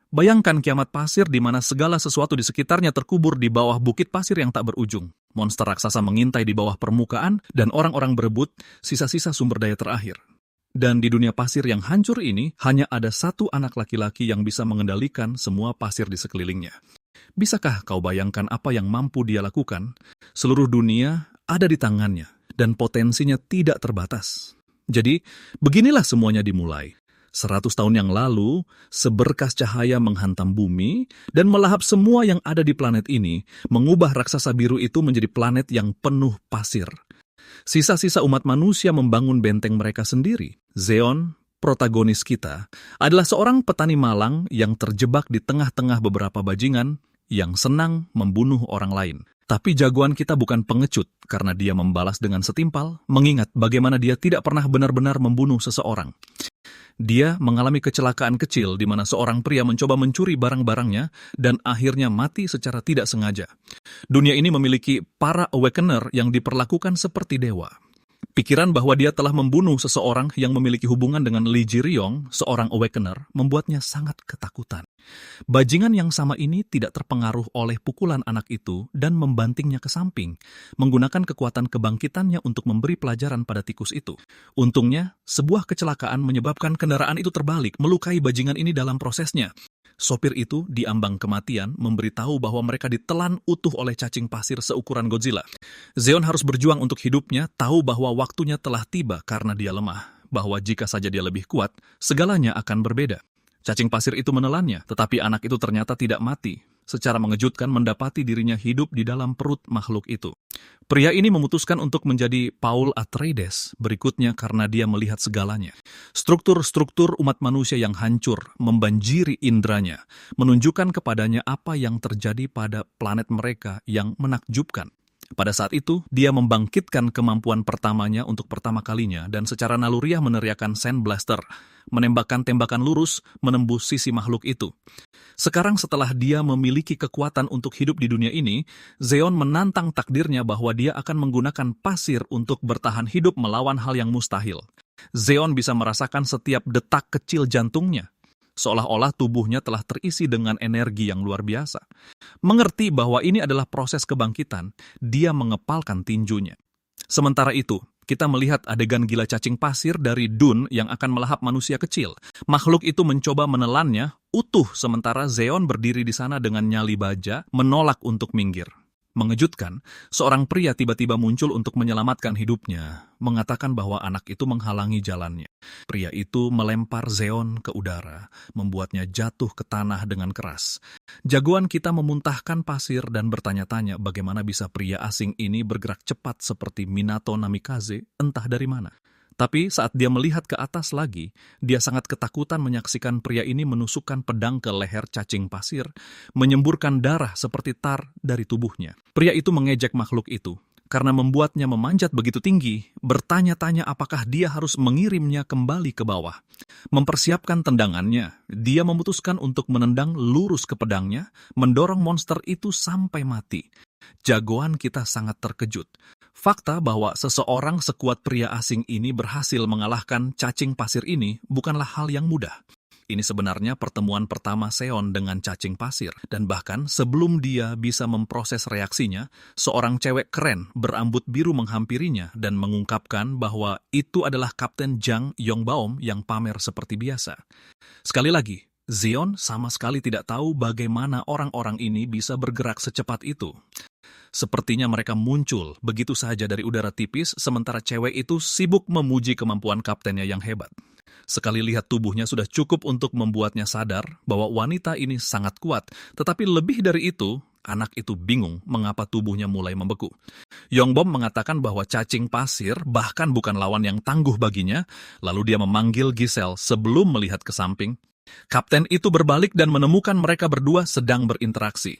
Bayangkan kiamat pasir di mana segala sesuatu di sekitarnya terkubur di bawah bukit pasir yang tak berujung. Monster raksasa mengintai di bawah permukaan dan orang-orang berebut sisa-sisa sumber daya terakhir. Dan di dunia pasir yang hancur ini, hanya ada satu anak laki-laki yang bisa mengendalikan semua pasir di sekelilingnya. Bisakah kau bayangkan apa yang mampu dia lakukan? Seluruh dunia ada di tangannya, dan potensinya tidak terbatas. Jadi, beginilah semuanya dimulai. 100 tahun yang lalu, seberkas cahaya menghantam bumi dan melahap semua yang ada di planet ini, mengubah raksasa biru itu menjadi planet yang penuh pasir. Sisa-sisa umat manusia membangun benteng mereka sendiri. Zeon, protagonis kita, adalah seorang petani malang yang terjebak di tengah-tengah beberapa bajingan yang senang membunuh orang lain. Tapi jagoan kita bukan pengecut karena dia membalas dengan setimpal, mengingat bagaimana dia tidak pernah benar-benar membunuh seseorang. Dia mengalami kecelakaan kecil di mana seorang pria mencoba mencuri barang-barangnya dan akhirnya mati secara tidak sengaja. Dunia ini memiliki para awakener yang diperlakukan seperti dewa. Pikiran bahwa dia telah membunuh seseorang yang memiliki hubungan dengan Lee Ji-ryong, seorang awakener, membuatnya sangat ketakutan. Bajingan yang sama ini tidak terpengaruh oleh pukulan anak itu dan membantingnya ke samping, menggunakan kekuatan kebangkitannya untuk memberi pelajaran pada tikus itu. Untungnya, sebuah kecelakaan menyebabkan kendaraan itu terbalik, melukai bajingan ini dalam prosesnya. Sopir itu diambang kematian, memberitahu bahwa mereka ditelan utuh oleh cacing pasir seukuran Godzilla. Zeon harus berjuang untuk hidupnya, tahu bahwa waktunya telah tiba karena dia lemah, bahwa jika saja dia lebih kuat, segalanya akan berbeda. Cacing pasir itu menelannya, tetapi anak itu ternyata tidak mati. Secara mengejutkan mendapati dirinya hidup di dalam perut makhluk itu. Pria ini memutuskan untuk menjadi Paul Atreides berikutnya karena dia melihat segalanya. Struktur-struktur umat manusia yang hancur, membanjiri indranya, menunjukkan kepadanya apa yang terjadi pada planet mereka yang menakjubkan. Pada saat itu, dia membangkitkan kemampuan pertamanya untuk pertama kalinya dan secara naluriah meneriakkan Sand Blaster, menembakkan tembakan lurus menembus sisi makhluk itu. Sekarang setelah dia memiliki kekuatan untuk hidup di dunia ini, Zeon menantang takdirnya bahwa dia akan menggunakan pasir untuk bertahan hidup melawan hal yang mustahil. Zeon bisa merasakan setiap detak kecil jantungnya, seolah-olah tubuhnya telah terisi dengan energi yang luar biasa. Mengerti bahwa ini adalah proses kebangkitan, dia mengepalkan tinjunya. Sementara itu, kita melihat adegan gila cacing pasir dari Dune yang akan melahap manusia kecil. Makhluk itu mencoba menelannya utuh sementara Zeon berdiri di sana dengan nyali baja, menolak untuk minggir. Mengejutkan, seorang pria tiba-tiba muncul untuk menyelamatkan hidupnya, mengatakan bahwa anak itu menghalangi jalannya. Pria itu melempar Zeon ke udara, membuatnya jatuh ke tanah dengan keras. Jagoan kita memuntahkan pasir dan bertanya-tanya bagaimana bisa pria asing ini bergerak cepat seperti Minato Namikaze, entah dari mana. Tapi saat dia melihat ke atas lagi, dia sangat ketakutan menyaksikan pria ini menusukkan pedang ke leher cacing pasir, menyemburkan darah seperti tar dari tubuhnya. Pria itu mengejek makhluk itu, karena membuatnya memanjat begitu tinggi, bertanya-tanya apakah dia harus mengirimnya kembali ke bawah. Mempersiapkan tendangannya, dia memutuskan untuk menendang lurus ke pedangnya, mendorong monster itu sampai mati. Jagoan kita sangat terkejut. Fakta bahwa seseorang sekuat pria asing ini berhasil mengalahkan cacing pasir ini bukanlah hal yang mudah. Ini sebenarnya pertemuan pertama Zeon dengan cacing pasir, dan bahkan sebelum dia bisa memproses reaksinya, seorang cewek keren berambut biru menghampirinya dan mengungkapkan bahwa itu adalah Kapten Jang Yongbaum yang pamer seperti biasa. Sekali lagi, Zeon sama sekali tidak tahu bagaimana orang-orang ini bisa bergerak secepat itu. Sepertinya mereka muncul begitu saja dari udara tipis, sementara cewek itu sibuk memuji kemampuan kaptennya yang hebat. Sekali lihat tubuhnya sudah cukup untuk membuatnya sadar bahwa wanita ini sangat kuat, tetapi lebih dari itu, anak itu bingung mengapa tubuhnya mulai membeku. Yongbom mengatakan bahwa cacing pasir bahkan bukan lawan yang tangguh baginya, lalu dia memanggil Giselle sebelum melihat ke samping. Kapten itu berbalik dan menemukan mereka berdua sedang berinteraksi.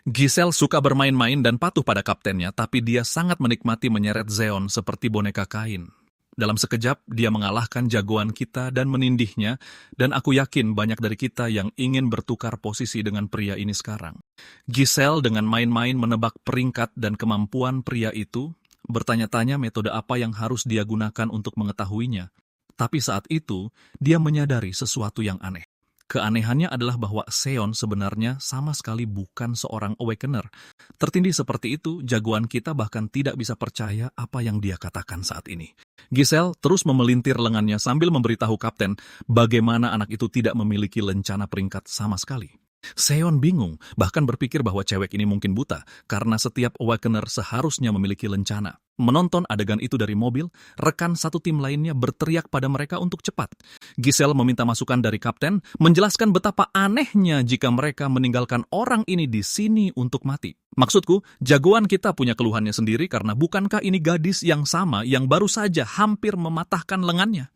Giselle suka bermain-main dan patuh pada kaptennya, tapi dia sangat menikmati menyeret Zeon seperti boneka kain. Dalam sekejap, dia mengalahkan jagoan kita dan menindihnya, dan aku yakin banyak dari kita yang ingin bertukar posisi dengan pria ini sekarang. Giselle dengan main-main menebak peringkat dan kemampuan pria itu, bertanya-tanya metode apa yang harus dia gunakan untuk mengetahuinya. Tapi saat itu, dia menyadari sesuatu yang aneh. Keanehannya adalah bahwa Seon sebenarnya sama sekali bukan seorang awakener. Tertindih seperti itu, jagoan kita bahkan tidak bisa percaya apa yang dia katakan saat ini. Giselle terus memelintir lengannya sambil memberitahu kapten bagaimana anak itu tidak memiliki lencana peringkat sama sekali. Seon bingung, bahkan berpikir bahwa cewek ini mungkin buta, karena setiap awakener seharusnya memiliki lencana. Menonton adegan itu dari mobil, rekan satu tim lainnya berteriak pada mereka untuk cepat. Giselle meminta masukan dari kapten, menjelaskan betapa anehnya jika mereka meninggalkan orang ini di sini untuk mati. Maksudku, jagoan kita punya keluhannya sendiri karena bukankah ini gadis yang sama yang baru saja hampir mematahkan lengannya?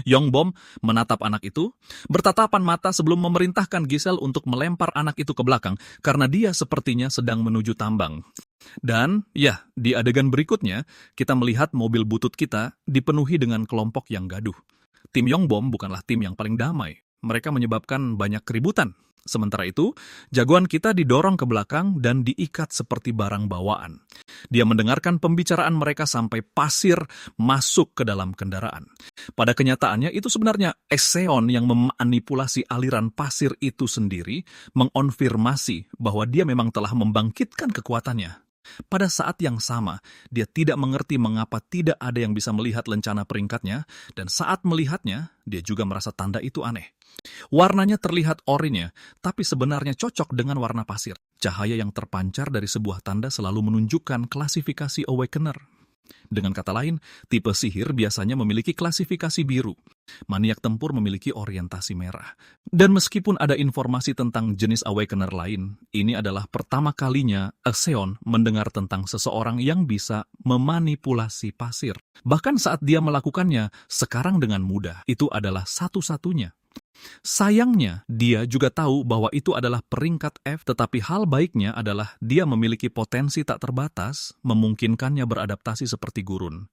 Yongbom menatap anak itu, bertatapan mata sebelum memerintahkan Giselle untuk melempar anak itu ke belakang karena dia sepertinya sedang menuju tambang. Dan, ya, di adegan berikutnya, kita melihat mobil butut kita dipenuhi dengan kelompok yang gaduh. Tim Yongbom bukanlah tim yang paling damai. Mereka menyebabkan banyak keributan. Sementara itu, jagoan kita didorong ke belakang dan diikat seperti barang bawaan. Dia mendengarkan pembicaraan mereka sampai pasir masuk ke dalam kendaraan. Pada kenyataannya, itu sebenarnya Seon yang memanipulasi aliran pasir itu sendiri, mengonfirmasi bahwa dia memang telah membangkitkan kekuatannya. Pada saat yang sama, dia tidak mengerti mengapa tidak ada yang bisa melihat lencana peringkatnya, dan saat melihatnya, dia juga merasa tanda itu aneh. Warnanya terlihat oranye, tapi sebenarnya cocok dengan warna pasir. Cahaya yang terpancar dari sebuah tanda selalu menunjukkan klasifikasi awakener. Dengan kata lain, tipe sihir biasanya memiliki klasifikasi biru. Maniak tempur memiliki orientasi merah. Dan meskipun ada informasi tentang jenis awakener lain, ini adalah pertama kalinya Seon mendengar tentang seseorang yang bisa memanipulasi pasir. Bahkan saat dia melakukannya sekarang dengan mudah, itu adalah satu-satunya. Sayangnya, dia juga tahu bahwa itu adalah peringkat F, tetapi hal baiknya adalah dia memiliki potensi tak terbatas, memungkinkannya beradaptasi seperti gurun.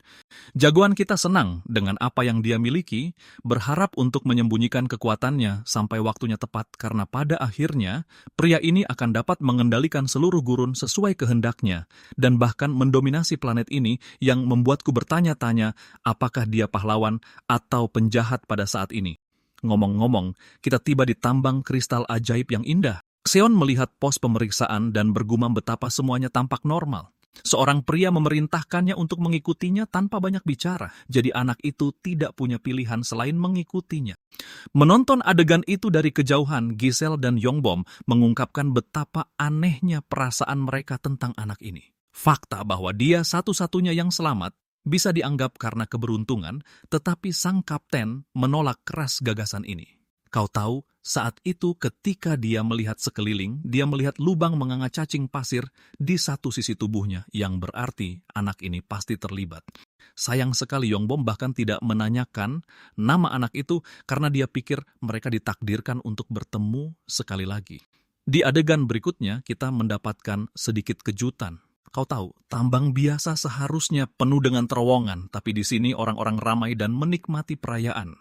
Jagoan kita senang dengan apa yang dia miliki, berharap untuk menyembunyikan kekuatannya sampai waktunya tepat, karena pada akhirnya, pria ini akan dapat mengendalikan seluruh gurun sesuai kehendaknya, dan bahkan mendominasi planet ini yang membuatku bertanya-tanya apakah dia pahlawan atau penjahat pada saat ini. Ngomong-ngomong, kita tiba di tambang kristal ajaib yang indah. Seon melihat pos pemeriksaan dan bergumam betapa semuanya tampak normal. Seorang pria memerintahkannya untuk mengikutinya tanpa banyak bicara, jadi anak itu tidak punya pilihan selain mengikutinya. Menonton adegan itu dari kejauhan, Giselle dan Yongbom mengungkapkan betapa anehnya perasaan mereka tentang anak ini. Fakta bahwa dia satu-satunya yang selamat bisa dianggap karena keberuntungan, tetapi sang kapten menolak keras gagasan ini. Kau tahu, saat itu ketika dia melihat sekeliling, dia melihat lubang menganga cacing pasir di satu sisi tubuhnya, yang berarti anak ini pasti terlibat. Sayang sekali Yongbom bahkan tidak menanyakan nama anak itu karena dia pikir mereka ditakdirkan untuk bertemu sekali lagi. Di adegan berikutnya, kita mendapatkan sedikit kejutan. Kau tahu, tambang biasa seharusnya penuh dengan terowongan, tapi di sini orang-orang ramai dan menikmati perayaan.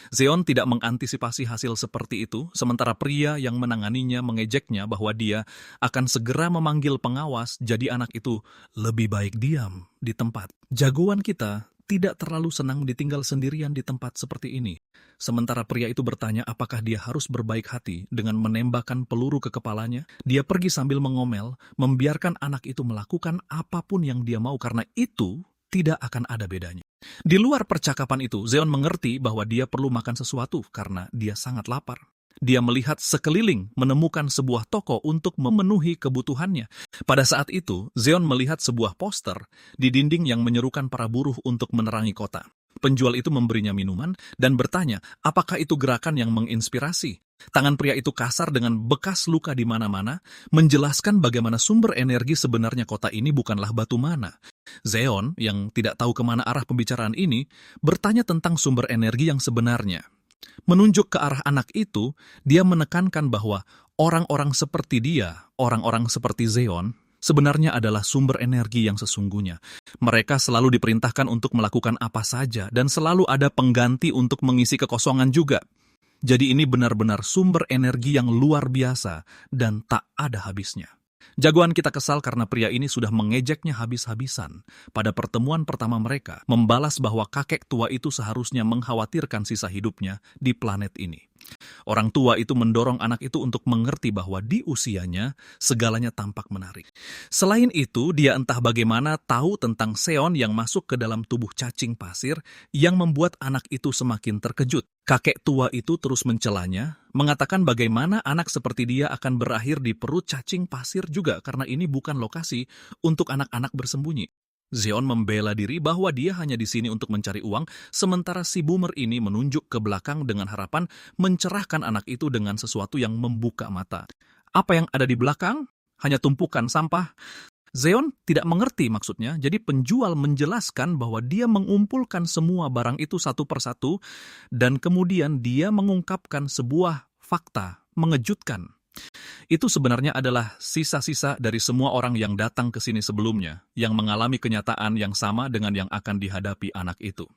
Seon tidak mengantisipasi hasil seperti itu, sementara pria yang menanganinya mengejeknya bahwa dia akan segera memanggil pengawas, jadi anak itu lebih baik diam di tempat. Jagoan kita tidak terlalu senang ditinggal sendirian di tempat seperti ini. Sementara pria itu bertanya apakah dia harus berbaik hati dengan menembakkan peluru ke kepalanya. Dia pergi sambil mengomel, membiarkan anak itu melakukan apapun yang dia mau karena itu tidak akan ada bedanya. Di luar percakapan itu, Seon mengerti bahwa dia perlu makan sesuatu karena dia sangat lapar. Dia melihat sekeliling menemukan sebuah toko untuk memenuhi kebutuhannya. Pada saat itu, Seon melihat sebuah poster di dinding yang menyerukan para buruh untuk menerangi kota. Penjual itu memberinya minuman dan bertanya apakah itu gerakan yang menginspirasi. Tangan pria itu kasar dengan bekas luka di mana-mana, menjelaskan bagaimana sumber energi sebenarnya kota ini bukanlah batu mana. Seon, yang tidak tahu kemana arah pembicaraan ini, bertanya tentang sumber energi yang sebenarnya. Menunjuk ke arah anak itu, dia menekankan bahwa orang-orang seperti dia, orang-orang seperti Seon, sebenarnya adalah sumber energi yang sesungguhnya. Mereka selalu diperintahkan untuk melakukan apa saja, dan selalu ada pengganti untuk mengisi kekosongan juga. Jadi ini benar-benar sumber energi yang luar biasa, dan tak ada habisnya. Jagoan kita kesal karena pria ini sudah mengejeknya habis-habisan. Pada pertemuan pertama mereka, membalas bahwa kakek tua itu seharusnya mengkhawatirkan sisa hidupnya di planet ini. Orang tua itu mendorong anak itu untuk mengerti bahwa di usianya segalanya tampak menarik. Selain itu, dia entah bagaimana tahu tentang Seon yang masuk ke dalam tubuh cacing pasir yang membuat anak itu semakin terkejut. Kakek tua itu terus mencelanya, mengatakan bagaimana anak seperti dia akan berakhir di perut cacing pasir juga karena ini bukan lokasi untuk anak-anak bersembunyi. Zeon membela diri bahwa dia hanya di sini untuk mencari uang, sementara si boomer ini menunjuk ke belakang dengan harapan mencerahkan anak itu dengan sesuatu yang membuka mata. Apa yang ada di belakang? Hanya tumpukan sampah. Zeon tidak mengerti maksudnya, jadi penjual menjelaskan bahwa dia mengumpulkan semua barang itu satu persatu, dan kemudian dia mengungkapkan sebuah fakta mengejutkan. Itu sebenarnya adalah sisa-sisa dari semua orang yang datang ke sini sebelumnya, yang mengalami kenyataan yang sama dengan yang akan dihadapi anak itu.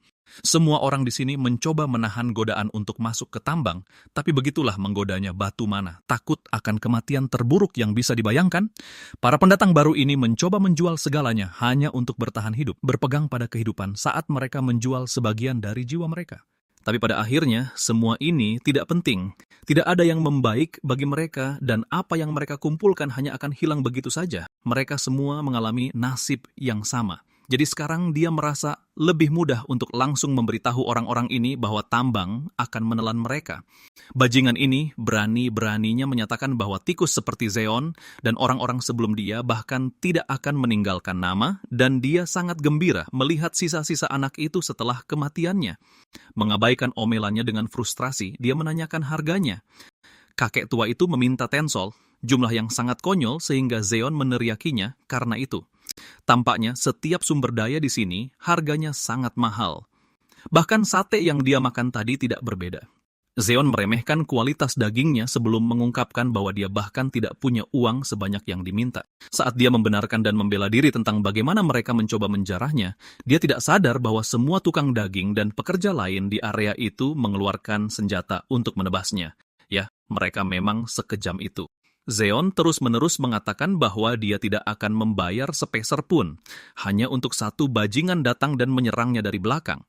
Semua orang di sini mencoba menahan godaan untuk masuk ke tambang, tapi begitulah menggodanya batu mana. Takut akan kematian terburuk yang bisa dibayangkan, para pendatang baru ini mencoba menjual segalanya hanya untuk bertahan hidup, berpegang pada kehidupan saat mereka menjual sebagian dari jiwa mereka. Tapi pada akhirnya, semua ini tidak penting. Tidak ada yang membaik bagi mereka, dan apa yang mereka kumpulkan hanya akan hilang begitu saja. Mereka semua mengalami nasib yang sama. Jadi sekarang dia merasa lebih mudah untuk langsung memberitahu orang-orang ini bahwa tambang akan menelan mereka. Bajingan ini berani-beraninya menyatakan bahwa tikus seperti Zeon dan orang-orang sebelum dia bahkan tidak akan meninggalkan nama, dan dia sangat gembira melihat sisa-sisa anak itu setelah kematiannya. Mengabaikan omelannya dengan frustrasi, dia menanyakan harganya. Kakek tua itu meminta tensol, jumlah yang sangat konyol sehingga Zeon meneriakinya karena itu. Tampaknya setiap sumber daya di sini harganya sangat mahal. Bahkan sate yang dia makan tadi tidak berbeda. Zeon meremehkan kualitas dagingnya sebelum mengungkapkan bahwa dia bahkan tidak punya uang sebanyak yang diminta. Saat dia membenarkan dan membela diri tentang bagaimana mereka mencoba menjarahnya, dia tidak sadar bahwa semua tukang daging dan pekerja lain di area itu mengeluarkan senjata untuk menebasnya. Ya, mereka memang sekejam itu. Zeon terus-menerus mengatakan bahwa dia tidak akan membayar sepeser pun, hanya untuk satu bajingan datang dan menyerangnya dari belakang.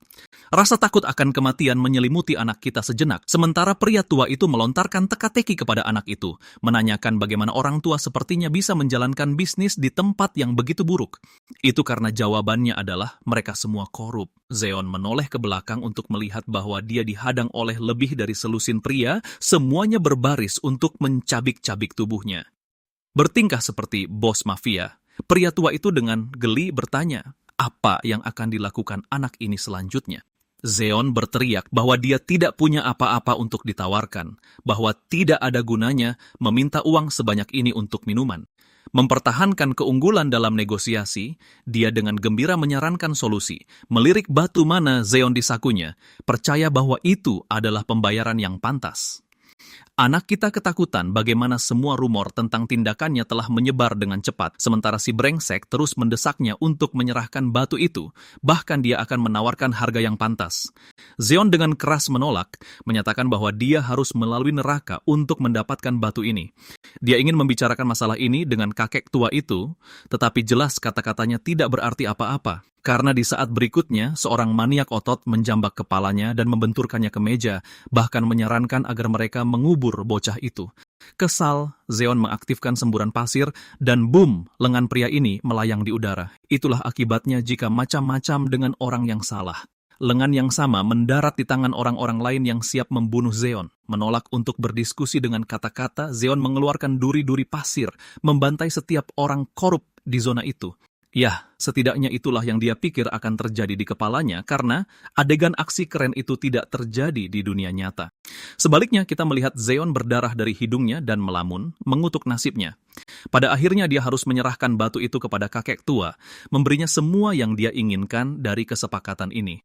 Rasa takut akan kematian menyelimuti anak kita sejenak, sementara pria tua itu melontarkan teka-teki kepada anak itu, menanyakan bagaimana orang tua sepertinya bisa menjalankan bisnis di tempat yang begitu buruk. Itu karena jawabannya adalah mereka semua korup. Zeon menoleh ke belakang untuk melihat bahwa dia dihadang oleh lebih dari selusin pria, semuanya berbaris untuk mencabik-cabik tubuhnya. Bertingkah seperti bos mafia, pria tua itu dengan geli bertanya, apa yang akan dilakukan anak ini selanjutnya? Zeon berteriak bahwa dia tidak punya apa-apa untuk ditawarkan, bahwa tidak ada gunanya meminta uang sebanyak ini untuk minuman. Mempertahankan keunggulan dalam negosiasi, dia dengan gembira menyarankan solusi, melirik batu mana Zeon di sakunya, percaya bahwa itu adalah pembayaran yang pantas. Anak kita ketakutan bagaimana semua rumor tentang tindakannya telah menyebar dengan cepat, sementara si brengsek terus mendesaknya untuk menyerahkan batu itu, bahkan dia akan menawarkan harga yang pantas. Zeon dengan keras menolak, menyatakan bahwa dia harus melalui neraka untuk mendapatkan batu ini. Dia ingin membicarakan masalah ini dengan kakek tua itu, tetapi jelas kata-katanya tidak berarti apa-apa. Karena di saat berikutnya, seorang maniak otot menjambak kepalanya dan membenturkannya ke meja, bahkan menyarankan agar mereka mengubur bocah itu. Kesal, Zeon mengaktifkan semburan pasir, dan boom, lengan pria ini melayang di udara. Itulah akibatnya jika macam-macam dengan orang yang salah. Lengan yang sama mendarat di tangan orang-orang lain yang siap membunuh Zeon. Menolak untuk berdiskusi dengan kata-kata, Zeon mengeluarkan duri-duri pasir, membantai setiap orang korup di zona itu. Ya, setidaknya itulah yang dia pikir akan terjadi di kepalanya karena adegan aksi keren itu tidak terjadi di dunia nyata. Sebaliknya, kita melihat Zeon berdarah dari hidungnya dan melamun, mengutuk nasibnya. Pada akhirnya dia harus menyerahkan batu itu kepada kakek tua, memberinya semua yang dia inginkan dari kesepakatan ini.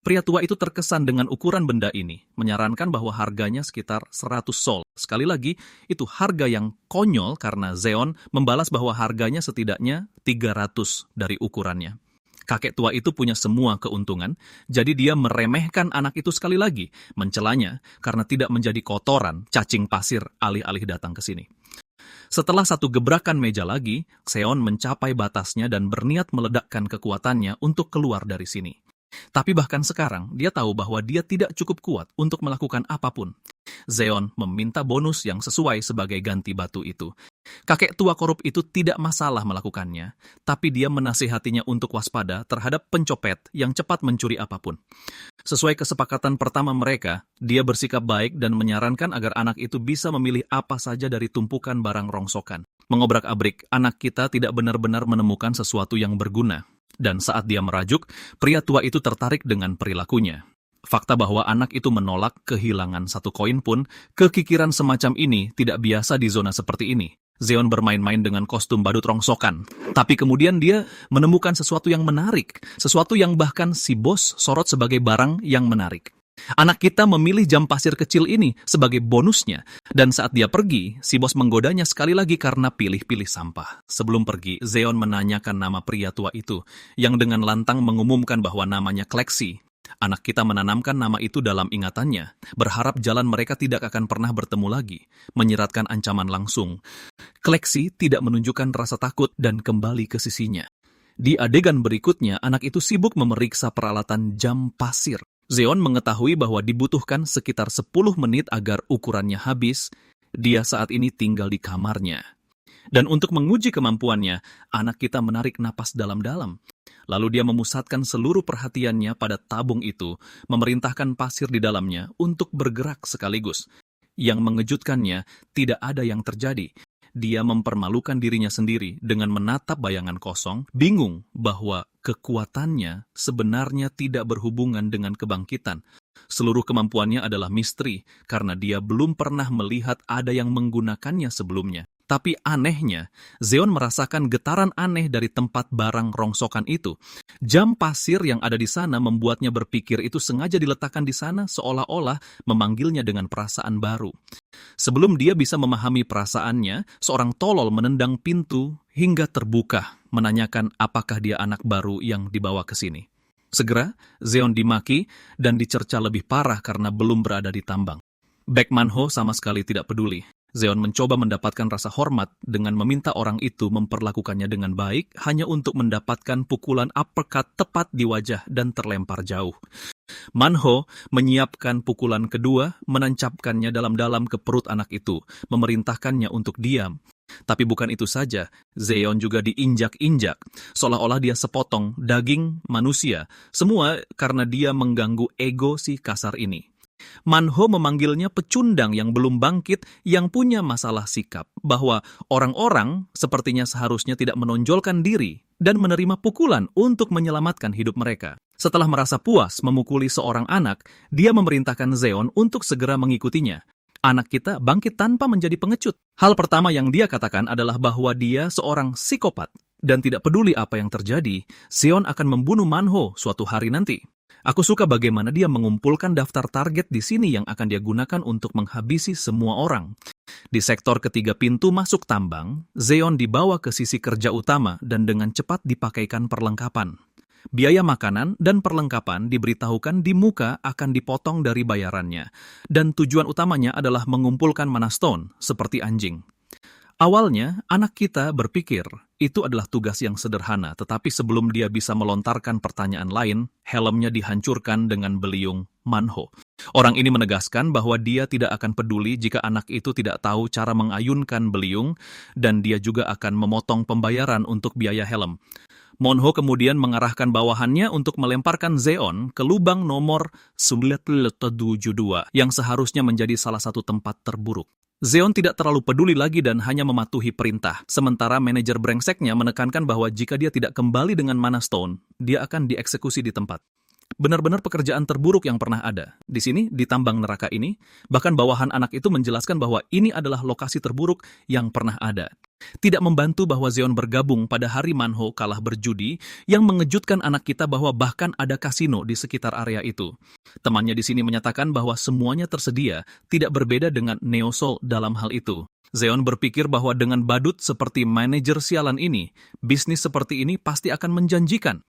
Pria tua itu terkesan dengan ukuran benda ini, menyarankan bahwa harganya sekitar 100 sol. Sekali lagi, itu harga yang konyol karena Zeon membalas bahwa harganya setidaknya 300 dari ukurannya. Kakek tua itu punya semua keuntungan, jadi dia meremehkan anak itu sekali lagi, mencelanya karena tidak menjadi kotoran, cacing pasir alih-alih datang ke sini. Setelah satu gebrakan meja lagi, Zeon mencapai batasnya dan berniat meledakkan kekuatannya untuk keluar dari sini. Tapi bahkan sekarang, dia tahu bahwa dia tidak cukup kuat untuk melakukan apapun. Zeon meminta bonus yang sesuai sebagai ganti batu itu. Kakek tua korup itu tidak masalah melakukannya, tapi dia menasihatinya untuk waspada terhadap pencopet yang cepat mencuri apapun. Sesuai kesepakatan pertama mereka, dia bersikap baik dan menyarankan agar anak itu bisa memilih apa saja dari tumpukan barang rongsokan. Mengobrak-abrik, anak kita tidak benar-benar menemukan sesuatu yang berguna. Dan saat dia merajuk, pria tua itu tertarik dengan perilakunya. Fakta bahwa anak itu menolak kehilangan satu koin pun, kekikiran semacam ini tidak biasa di zona seperti ini. Zeon bermain-main dengan kostum badut rongsokan. Tapi kemudian dia menemukan sesuatu yang menarik, sesuatu yang bahkan si bos sorot sebagai barang yang menarik. Anak kita memilih jam pasir kecil ini sebagai bonusnya, dan saat dia pergi, si bos menggodanya sekali lagi karena pilih-pilih sampah. Sebelum pergi, Zeon menanyakan nama pria tua itu, yang dengan lantang mengumumkan bahwa namanya Klexi. Anak kita menanamkan nama itu dalam ingatannya, berharap jalan mereka tidak akan pernah bertemu lagi, menyiratkan ancaman langsung. Klexi tidak menunjukkan rasa takut dan kembali ke sisinya. Di adegan berikutnya, anak itu sibuk memeriksa peralatan jam pasir. Zeon mengetahui bahwa dibutuhkan sekitar 10 menit agar ukurannya habis. Dia saat ini tinggal di kamarnya. Dan untuk menguji kemampuannya, anak kita menarik napas dalam-dalam. Lalu dia memusatkan seluruh perhatiannya pada tabung itu, memerintahkan pasir di dalamnya untuk bergerak sekaligus. Yang mengejutkannya, tidak ada yang terjadi. Dia mempermalukan dirinya sendiri dengan menatap bayangan kosong, bingung bahwa kekuatannya sebenarnya tidak berhubungan dengan kebangkitan. Seluruh kemampuannya adalah misteri, karena dia belum pernah melihat ada yang menggunakannya sebelumnya. Tapi anehnya, Zeon merasakan getaran aneh dari tempat barang rongsokan itu. Jam pasir yang ada di sana membuatnya berpikir itu sengaja diletakkan di sana seolah-olah memanggilnya dengan perasaan baru. Sebelum dia bisa memahami perasaannya, seorang tolol menendang pintu hingga terbuka, menanyakan apakah dia anak baru yang dibawa ke sini. Segera, Zeon dimaki dan dicerca lebih parah karena belum berada di tambang. Baek Man-ho sama sekali tidak peduli. Zeon mencoba mendapatkan rasa hormat dengan meminta orang itu memperlakukannya dengan baik hanya untuk mendapatkan pukulan uppercut tepat di wajah dan terlempar jauh. Man-ho menyiapkan pukulan kedua, menancapkannya dalam-dalam ke perut anak itu, memerintahkannya untuk diam. Tapi bukan itu saja, Zeon juga diinjak-injak, seolah-olah dia sepotong daging manusia, semua karena dia mengganggu ego si kasar ini. Man-ho memanggilnya pecundang yang belum bangkit yang punya masalah sikap, bahwa orang-orang sepertinya seharusnya tidak menonjolkan diri dan menerima pukulan untuk menyelamatkan hidup mereka. Setelah merasa puas memukuli seorang anak, dia memerintahkan Zeon untuk segera mengikutinya. Anak kita bangkit tanpa menjadi pengecut. Hal pertama yang dia katakan adalah bahwa dia seorang psikopat, dan tidak peduli apa yang terjadi, Zeon akan membunuh Man-ho suatu hari nanti. Aku suka bagaimana dia mengumpulkan daftar target di sini yang akan dia gunakan untuk menghabisi semua orang. Di sektor ketiga pintu masuk tambang, Zeon dibawa ke sisi kerja utama dan dengan cepat dipakaikan perlengkapan. Biaya makanan dan perlengkapan diberitahukan di muka akan dipotong dari bayarannya, dan tujuan utamanya adalah mengumpulkan mana stone seperti anjing. Awalnya, anak kita berpikir itu adalah tugas yang sederhana, tetapi sebelum dia bisa melontarkan pertanyaan lain, helmnya dihancurkan dengan beliung Man-ho. Orang ini menegaskan bahwa dia tidak akan peduli jika anak itu tidak tahu cara mengayunkan beliung, dan dia juga akan memotong pembayaran untuk biaya helm. Man-ho kemudian mengarahkan bawahannya untuk melemparkan Zeon ke lubang nomor 972 yang seharusnya menjadi salah satu tempat terburuk. Zeon tidak terlalu peduli lagi dan hanya mematuhi perintah, sementara manajer brengseknya menekankan bahwa jika dia tidak kembali dengan mana stone, dia akan dieksekusi di tempat. Benar-benar pekerjaan terburuk yang pernah ada. Di sini, di tambang neraka ini, bahkan bawahan anak itu menjelaskan bahwa ini adalah lokasi terburuk yang pernah ada. Tidak membantu bahwa Zeon bergabung pada hari Man-ho kalah berjudi yang mengejutkan anak kita bahwa bahkan ada kasino di sekitar area itu. Temannya di sini menyatakan bahwa semuanya tersedia, tidak berbeda dengan Neo Soul dalam hal itu. Zeon berpikir bahwa dengan badut seperti manajer sialan ini, bisnis seperti ini pasti akan menjanjikan.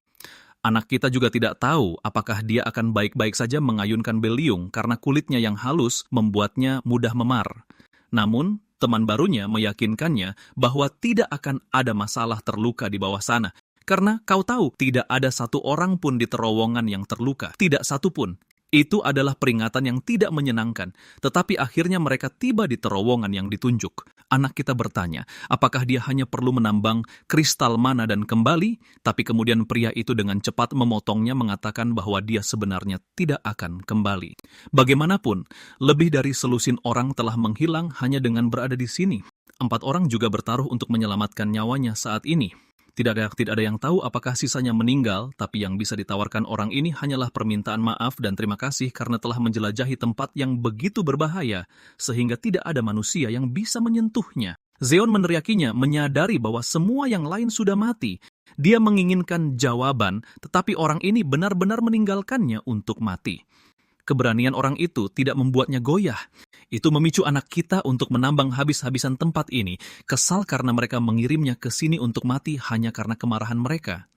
Anak kita juga tidak tahu apakah dia akan baik-baik saja mengayunkan beliung karena kulitnya yang halus membuatnya mudah memar. Namun, teman barunya meyakinkannya bahwa tidak akan ada masalah terluka di bawah sana, Karena kau tahu, tidak ada satu orang pun di terowongan yang terluka. Tidak satu pun. Itu adalah peringatan yang tidak menyenangkan. Tetapi akhirnya mereka tiba di terowongan yang ditunjuk. Anak kita bertanya, apakah dia hanya perlu menambang kristal mana dan kembali? Tapi kemudian pria itu dengan cepat memotongnya, mengatakan bahwa dia sebenarnya tidak akan kembali. Bagaimanapun, lebih dari selusin orang telah menghilang hanya dengan berada di sini. 4 orang juga bertaruh untuk menyelamatkan nyawanya saat ini. Tidak ada yang tahu apakah sisanya meninggal, tapi yang bisa ditawarkan orang ini hanyalah permintaan maaf dan terima kasih karena telah menjelajahi tempat yang begitu berbahaya, sehingga tidak ada manusia yang bisa menyentuhnya. Zeon meneriakinya, menyadari bahwa semua yang lain sudah mati. Dia menginginkan jawaban, tetapi orang ini benar-benar meninggalkannya untuk mati. Keberanian orang itu tidak membuatnya goyah. Itu memicu anak kita untuk menambang habis-habisan tempat ini, kesal karena mereka mengirimnya ke sini untuk mati hanya karena kemarahan mereka.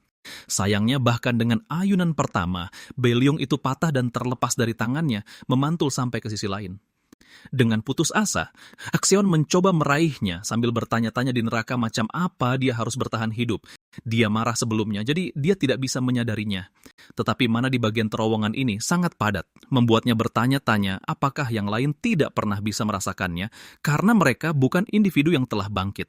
Sayangnya bahkan dengan ayunan pertama, beliung itu patah dan terlepas dari tangannya, memantul sampai ke sisi lain. Dengan putus asa, Akseon mencoba meraihnya sambil bertanya-tanya di neraka macam apa dia harus bertahan hidup. Dia marah sebelumnya, jadi dia tidak bisa menyadarinya. Tetapi mana di bagian terowongan ini sangat padat, membuatnya bertanya-tanya apakah yang lain tidak pernah bisa merasakannya, karena mereka bukan individu yang telah bangkit.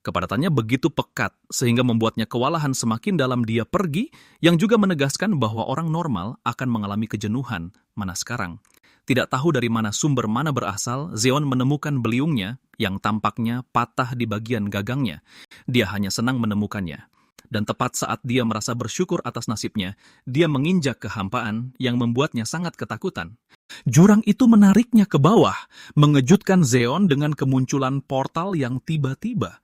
Kepadatannya begitu pekat, sehingga membuatnya kewalahan semakin dalam dia pergi, yang juga menegaskan bahwa orang normal akan mengalami kejenuhan, mana sekarang. Tidak tahu dari mana sumber mana berasal, Zeon menemukan beliungnya yang tampaknya patah di bagian gagangnya. Dia hanya senang menemukannya. Dan tepat saat dia merasa bersyukur atas nasibnya, dia menginjak kehampaan yang membuatnya sangat ketakutan. Jurang itu menariknya ke bawah, mengejutkan Zeon dengan kemunculan portal yang tiba-tiba.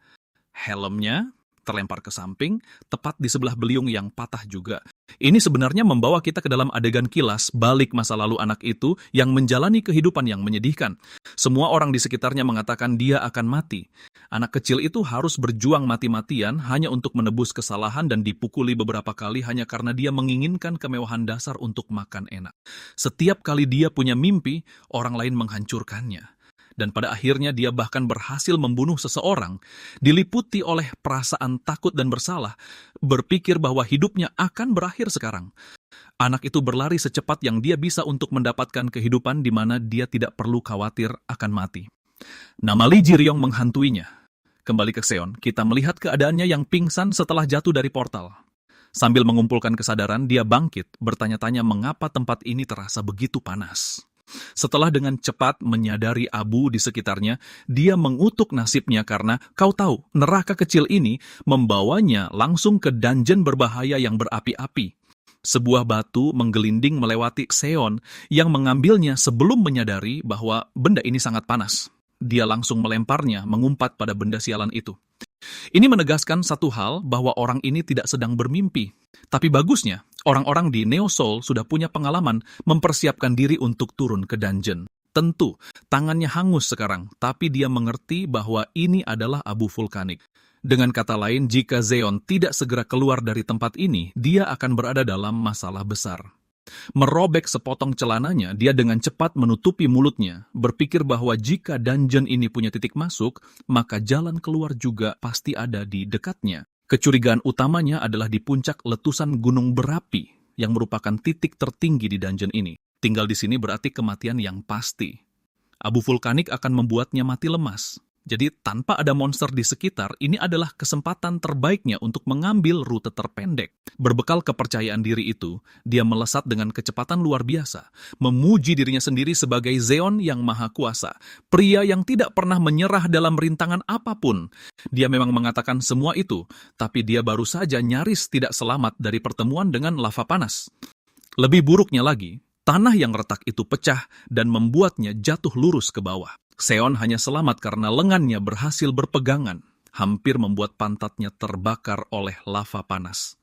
Helmnya terlempar ke samping, tepat di sebelah beliung yang patah juga. Ini sebenarnya membawa kita ke dalam adegan kilas balik masa lalu anak itu yang menjalani kehidupan yang menyedihkan. Semua orang di sekitarnya mengatakan dia akan mati. Anak kecil itu harus berjuang mati-matian hanya untuk menebus kesalahan dan dipukuli beberapa kali hanya karena dia menginginkan kemewahan dasar untuk makan enak. Setiap kali dia punya mimpi, orang lain menghancurkannya. Dan pada akhirnya dia bahkan berhasil membunuh seseorang, diliputi oleh perasaan takut dan bersalah, berpikir bahwa hidupnya akan berakhir sekarang. Anak itu berlari secepat yang dia bisa untuk mendapatkan kehidupan di mana dia tidak perlu khawatir akan mati. Nama Lee Ji-ryong menghantuinya. Kembali ke Seon, kita melihat keadaannya yang pingsan setelah jatuh dari portal. Sambil mengumpulkan kesadaran, dia bangkit, bertanya-tanya mengapa tempat ini terasa begitu panas. Setelah dengan cepat menyadari abu di sekitarnya, dia mengutuk nasibnya karena kau tahu, neraka kecil ini membawanya langsung ke dungeon berbahaya yang berapi-api. Sebuah batu menggelinding melewati Seon yang mengambilnya sebelum menyadari bahwa benda ini sangat panas. Dia langsung melemparnya, mengumpat pada benda sialan itu. Ini menegaskan satu hal bahwa orang ini tidak sedang bermimpi. Tapi bagusnya, orang-orang di Neo Seoul sudah punya pengalaman mempersiapkan diri untuk turun ke dungeon. Tentu, tangannya hangus sekarang, tapi dia mengerti bahwa ini adalah abu vulkanik. Dengan kata lain, jika Zeon tidak segera keluar dari tempat ini, dia akan berada dalam masalah besar. Merobek sepotong celananya, dia dengan cepat menutupi mulutnya, berpikir bahwa jika dungeon ini punya titik masuk, maka jalan keluar juga pasti ada di dekatnya. Kecurigaan utamanya adalah di puncak letusan gunung berapi, yang merupakan titik tertinggi di dungeon ini. Tinggal di sini berarti kematian yang pasti. Abu vulkanik akan membuatnya mati lemas. Jadi tanpa ada monster di sekitar, ini adalah kesempatan terbaiknya untuk mengambil rute terpendek. Berbekal kepercayaan diri itu, dia melesat dengan kecepatan luar biasa, memuji dirinya sendiri sebagai Zeon yang maha kuasa, pria yang tidak pernah menyerah dalam rintangan apapun. Dia memang mengatakan semua itu, tapi dia baru saja nyaris tidak selamat dari pertemuan dengan lava panas. Lebih buruknya lagi, tanah yang retak itu pecah dan membuatnya jatuh lurus ke bawah. Seon hanya selamat karena lengannya berhasil berpegangan, hampir membuat pantatnya terbakar oleh lava panas.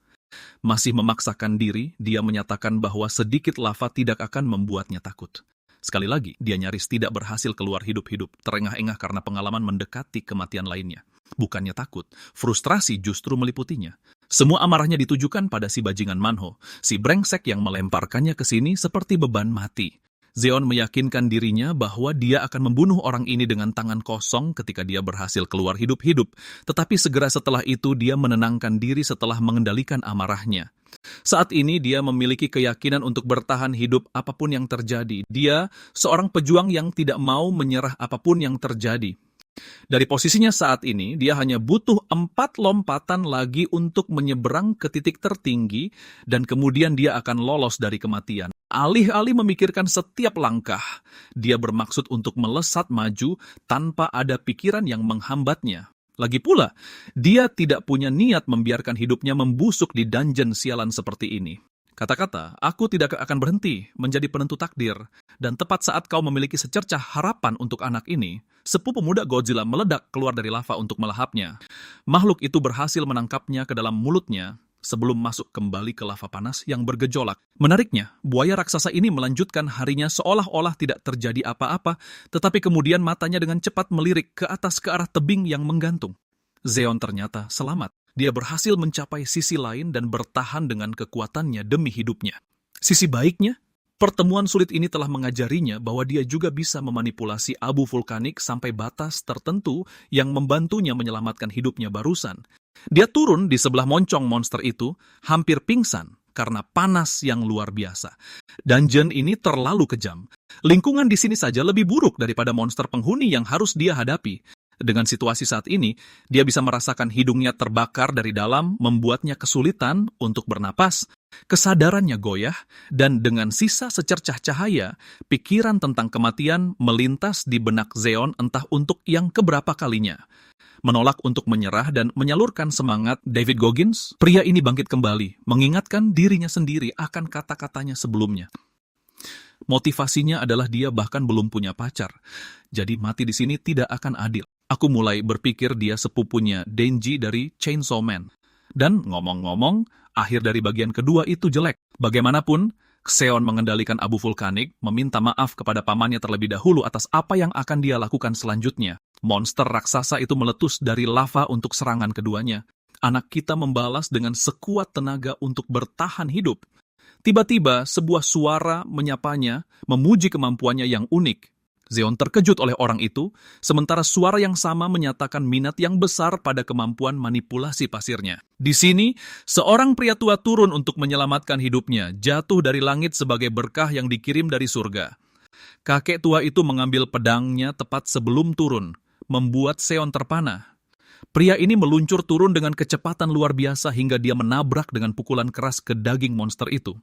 Masih memaksakan diri, dia menyatakan bahwa sedikit lava tidak akan membuatnya takut. Sekali lagi, dia nyaris tidak berhasil keluar hidup-hidup, terengah-engah karena pengalaman mendekati kematian lainnya. Bukannya takut, frustrasi justru meliputinya. Semua amarahnya ditujukan pada si bajingan Manho, si brengsek yang melemparkannya ke sini seperti beban mati. Zeon meyakinkan dirinya bahwa dia akan membunuh orang ini dengan tangan kosong ketika dia berhasil keluar hidup-hidup, tetapi segera setelah itu dia menenangkan diri setelah mengendalikan amarahnya. Saat ini dia memiliki keyakinan untuk bertahan hidup apapun yang terjadi. Dia seorang pejuang yang tidak mau menyerah apapun yang terjadi. Dari posisinya saat ini, dia hanya butuh 4 lompatan lagi untuk menyeberang ke titik tertinggi, dan kemudian dia akan lolos dari kematian. Alih-alih memikirkan setiap langkah, dia bermaksud untuk melesat maju tanpa ada pikiran yang menghambatnya. Lagi pula, dia tidak punya niat membiarkan hidupnya membusuk di dungeon sialan seperti ini. Kata-kata, aku tidak akan berhenti menjadi penentu takdir, dan tepat saat kau memiliki secercah harapan untuk anak ini, sepupu pemuda Godzilla meledak keluar dari lava untuk melahapnya. Makhluk itu berhasil menangkapnya ke dalam mulutnya sebelum masuk kembali ke lava panas yang bergejolak. Menariknya, buaya raksasa ini melanjutkan harinya seolah-olah tidak terjadi apa-apa, tetapi kemudian matanya dengan cepat melirik ke atas ke arah tebing yang menggantung. Zeon ternyata selamat. Dia berhasil mencapai sisi lain dan bertahan dengan kekuatannya demi hidupnya. Sisi baiknya, pertemuan sulit ini telah mengajarinya bahwa dia juga bisa memanipulasi abu vulkanik sampai batas tertentu yang membantunya menyelamatkan hidupnya barusan. Dia turun di sebelah moncong monster itu, hampir pingsan karena panas yang luar biasa. Dungeon ini terlalu kejam. Lingkungan di sini saja lebih buruk daripada monster penghuni yang harus dia hadapi. Dengan situasi saat ini, dia bisa merasakan hidungnya terbakar dari dalam, membuatnya kesulitan untuk bernapas. Kesadarannya goyah, dan dengan sisa secercah cahaya, pikiran tentang kematian melintas di benak Zeon entah untuk yang keberapa kalinya. Menolak untuk menyerah dan menyalurkan semangat David Goggins, pria ini bangkit kembali, mengingatkan dirinya sendiri akan kata-katanya sebelumnya. Motivasinya adalah dia bahkan belum punya pacar, jadi mati di sini tidak akan adil. Aku mulai berpikir dia sepupunya Denji dari Chainsaw Man. Dan ngomong-ngomong, akhir dari bagian kedua itu jelek. Bagaimanapun, Xeon mengendalikan abu vulkanik, meminta maaf kepada pamannya terlebih dahulu atas apa yang akan dia lakukan selanjutnya. Monster raksasa itu meletus dari lava untuk serangan keduanya. Anak kita membalas dengan sekuat tenaga untuk bertahan hidup. Tiba-tiba, sebuah suara menyapanya, memuji kemampuannya yang unik. Zeon terkejut oleh orang itu, sementara suara yang sama menyatakan minat yang besar pada kemampuan manipulasi pasirnya. Di sini, seorang pria tua turun untuk menyelamatkan hidupnya, jatuh dari langit sebagai berkah yang dikirim dari surga. Kakek tua itu mengambil pedangnya tepat sebelum turun, membuat Zeon terpana. Pria ini meluncur turun dengan kecepatan luar biasa hingga dia menabrak dengan pukulan keras ke daging monster itu.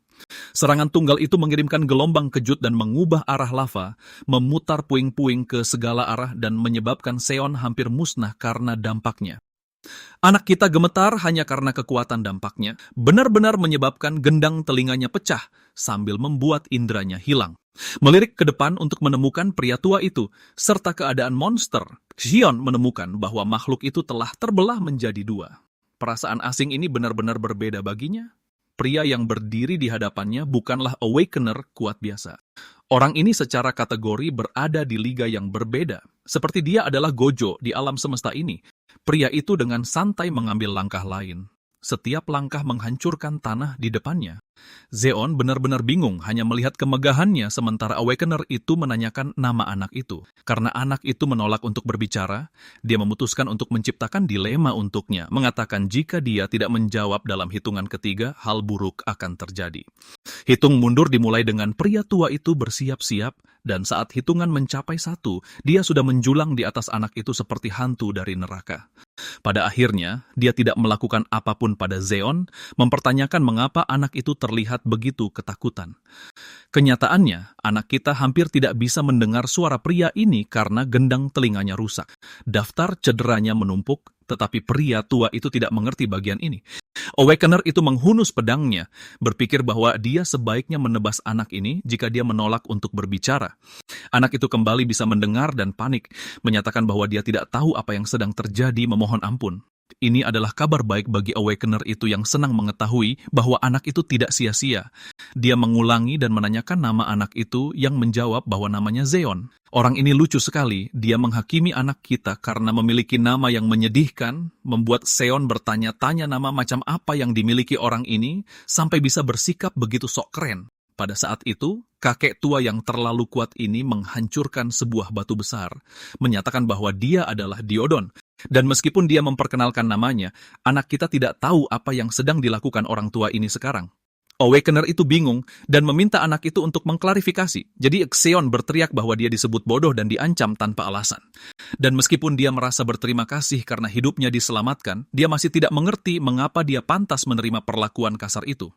Serangan tunggal itu mengirimkan gelombang kejut dan mengubah arah lava, memutar puing-puing ke segala arah dan menyebabkan Zeon hampir musnah karena dampaknya. Anak kita gemetar hanya karena kekuatan dampaknya, benar-benar menyebabkan gendang telinganya pecah sambil membuat indranya hilang. Melirik ke depan untuk menemukan pria tua itu, serta keadaan monster, Xion menemukan bahwa makhluk itu telah terbelah menjadi dua. Perasaan asing ini benar-benar berbeda baginya. Pria yang berdiri di hadapannya bukanlah Awakener kuat biasa. Orang ini secara kategori berada di liga yang berbeda. Seperti dia adalah Gojo di alam semesta ini. Pria itu dengan santai mengambil langkah lain. Setiap langkah menghancurkan tanah di depannya. Zeon benar-benar bingung hanya melihat kemegahannya sementara Awakener itu menanyakan nama anak itu. Karena anak itu menolak untuk berbicara, dia memutuskan untuk menciptakan dilema untuknya, mengatakan jika dia tidak menjawab dalam hitungan ketiga, hal buruk akan terjadi. Hitung mundur dimulai dengan pria tua itu bersiap-siap, dan saat hitungan mencapai 1, dia sudah menjulang di atas anak itu seperti hantu dari neraka. Pada akhirnya, dia tidak melakukan apapun pada Zeon, mempertanyakan mengapa anak itu terlihat begitu ketakutan. Kenyataannya, anak kita hampir tidak bisa mendengar suara pria ini karena gendang telinganya rusak. Daftar cederanya menumpuk, tetapi pria tua itu tidak mengerti bagian ini. Awakener itu menghunus pedangnya, berpikir bahwa dia sebaiknya menebas anak ini jika dia menolak untuk berbicara. Anak itu kembali bisa mendengar dan panik, menyatakan bahwa dia tidak tahu apa yang sedang terjadi, memohon ampun. Ini adalah kabar baik bagi Awakener itu yang senang mengetahui bahwa anak itu tidak sia-sia. Dia mengulangi dan menanyakan nama anak itu yang menjawab bahwa namanya Zeon. Orang ini lucu sekali, dia menghakimi anak kita karena memiliki nama yang menyedihkan, membuat Zeon bertanya-tanya nama macam apa yang dimiliki orang ini, sampai bisa bersikap begitu sok keren. Pada saat itu, kakek tua yang terlalu kuat ini menghancurkan sebuah batu besar, menyatakan bahwa dia adalah Diodon. Dan meskipun dia memperkenalkan namanya, anak kita tidak tahu apa yang sedang dilakukan orang tua ini sekarang. Awakener itu bingung dan meminta anak itu untuk mengklarifikasi. Jadi Xeon berteriak bahwa dia disebut bodoh dan diancam tanpa alasan. Dan meskipun dia merasa berterima kasih karena hidupnya diselamatkan, dia masih tidak mengerti mengapa dia pantas menerima perlakuan kasar itu.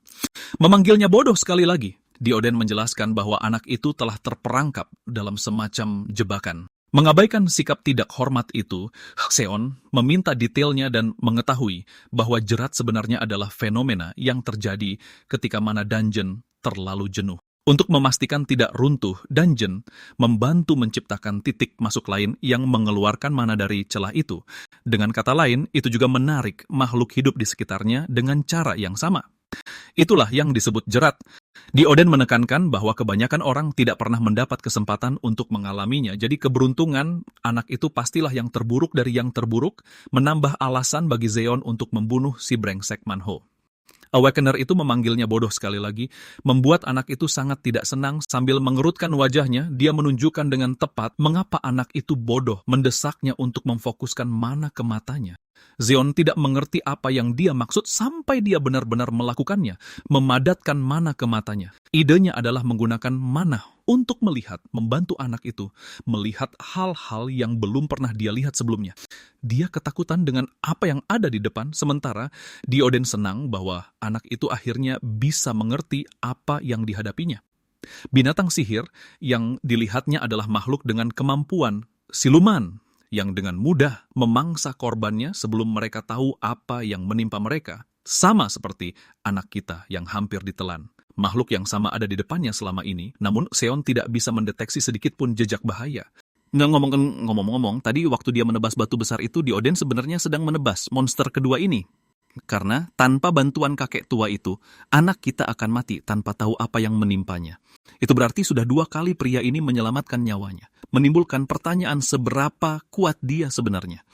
Memanggilnya bodoh sekali lagi. Dioden menjelaskan bahwa anak itu telah terperangkap dalam semacam jebakan. Mengabaikan sikap tidak hormat itu, Xeon meminta detailnya dan mengetahui bahwa jerat sebenarnya adalah fenomena yang terjadi ketika mana dungeon terlalu jenuh. Untuk memastikan tidak runtuh, dungeon membantu menciptakan titik masuk lain yang mengeluarkan mana dari celah itu. Dengan kata lain, itu juga menarik makhluk hidup di sekitarnya dengan cara yang sama. Itulah yang disebut jerat. Dioden menekankan bahwa kebanyakan orang tidak pernah mendapat kesempatan untuk mengalaminya. Jadi keberuntungan anak itu pastilah yang terburuk dari yang terburuk, menambah alasan bagi Zeon untuk membunuh si brengsek Manho. Awakener itu memanggilnya bodoh sekali lagi, membuat anak itu sangat tidak senang. Sambil mengerutkan wajahnya, dia menunjukkan dengan tepat mengapa anak itu bodoh, mendesaknya untuk memfokuskan mana ke matanya. Zeon tidak mengerti apa yang dia maksud sampai dia benar-benar melakukannya, memadatkan mana ke matanya. Idenya adalah menggunakan mana untuk melihat, membantu anak itu melihat hal-hal yang belum pernah dia lihat sebelumnya. Dia ketakutan dengan apa yang ada di depan, sementara Dioden senang bahwa anak itu akhirnya bisa mengerti apa yang dihadapinya. Binatang sihir yang dilihatnya adalah makhluk dengan kemampuan siluman, yang dengan mudah memangsa korbannya sebelum mereka tahu apa yang menimpa mereka. Sama seperti anak kita yang hampir ditelan. Makhluk yang sama ada di depannya selama ini, namun Xeon tidak bisa mendeteksi sedikit pun jejak bahaya. Ngomong-ngomong, tadi waktu dia menebas batu besar itu, Dioden sebenarnya sedang menebas monster kedua ini. Karena tanpa bantuan kakek tua itu, anak kita akan mati tanpa tahu apa yang menimpanya. Itu berarti sudah 2 kali pria ini menyelamatkan nyawanya, menimbulkan pertanyaan seberapa kuat dia sebenarnya.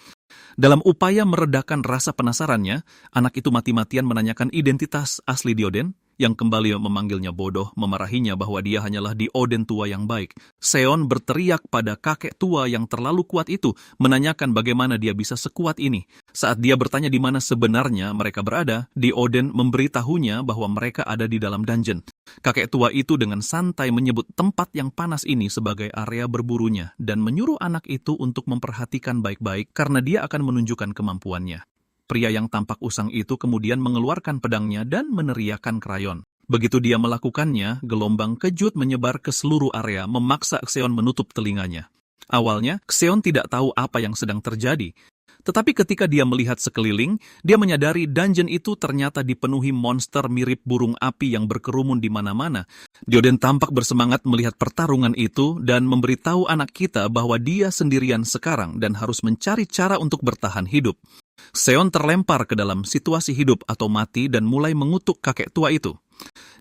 Dalam upaya meredakan rasa penasarannya, anak itu mati-matian menanyakan identitas asli Dioden, yang kembali memanggilnya bodoh, memarahinya bahwa dia hanyalah Dioden tua yang baik. Xeon berteriak pada kakek tua yang terlalu kuat itu, menanyakan bagaimana dia bisa sekuat ini. Saat dia bertanya di mana sebenarnya mereka berada, Dioden memberitahunya bahwa mereka ada di dalam dungeon. Kakek tua itu dengan santai menyebut tempat yang panas ini sebagai area berburunya dan menyuruh anak itu untuk memperhatikan baik-baik karena dia akan menunjukkan kemampuannya. Pria yang tampak usang itu kemudian mengeluarkan pedangnya dan meneriakkan krayon. Begitu dia melakukannya, gelombang kejut menyebar ke seluruh area, memaksa Xeon menutup telinganya. Awalnya, Xeon tidak tahu apa yang sedang terjadi. Tetapi ketika dia melihat sekeliling, dia menyadari dungeon itu ternyata dipenuhi monster mirip burung api yang berkerumun di mana-mana. Dioden tampak bersemangat melihat pertarungan itu dan memberitahu anak kita bahwa dia sendirian sekarang dan harus mencari cara untuk bertahan hidup. Xeon terlempar ke dalam situasi hidup atau mati dan mulai mengutuk kakek tua itu.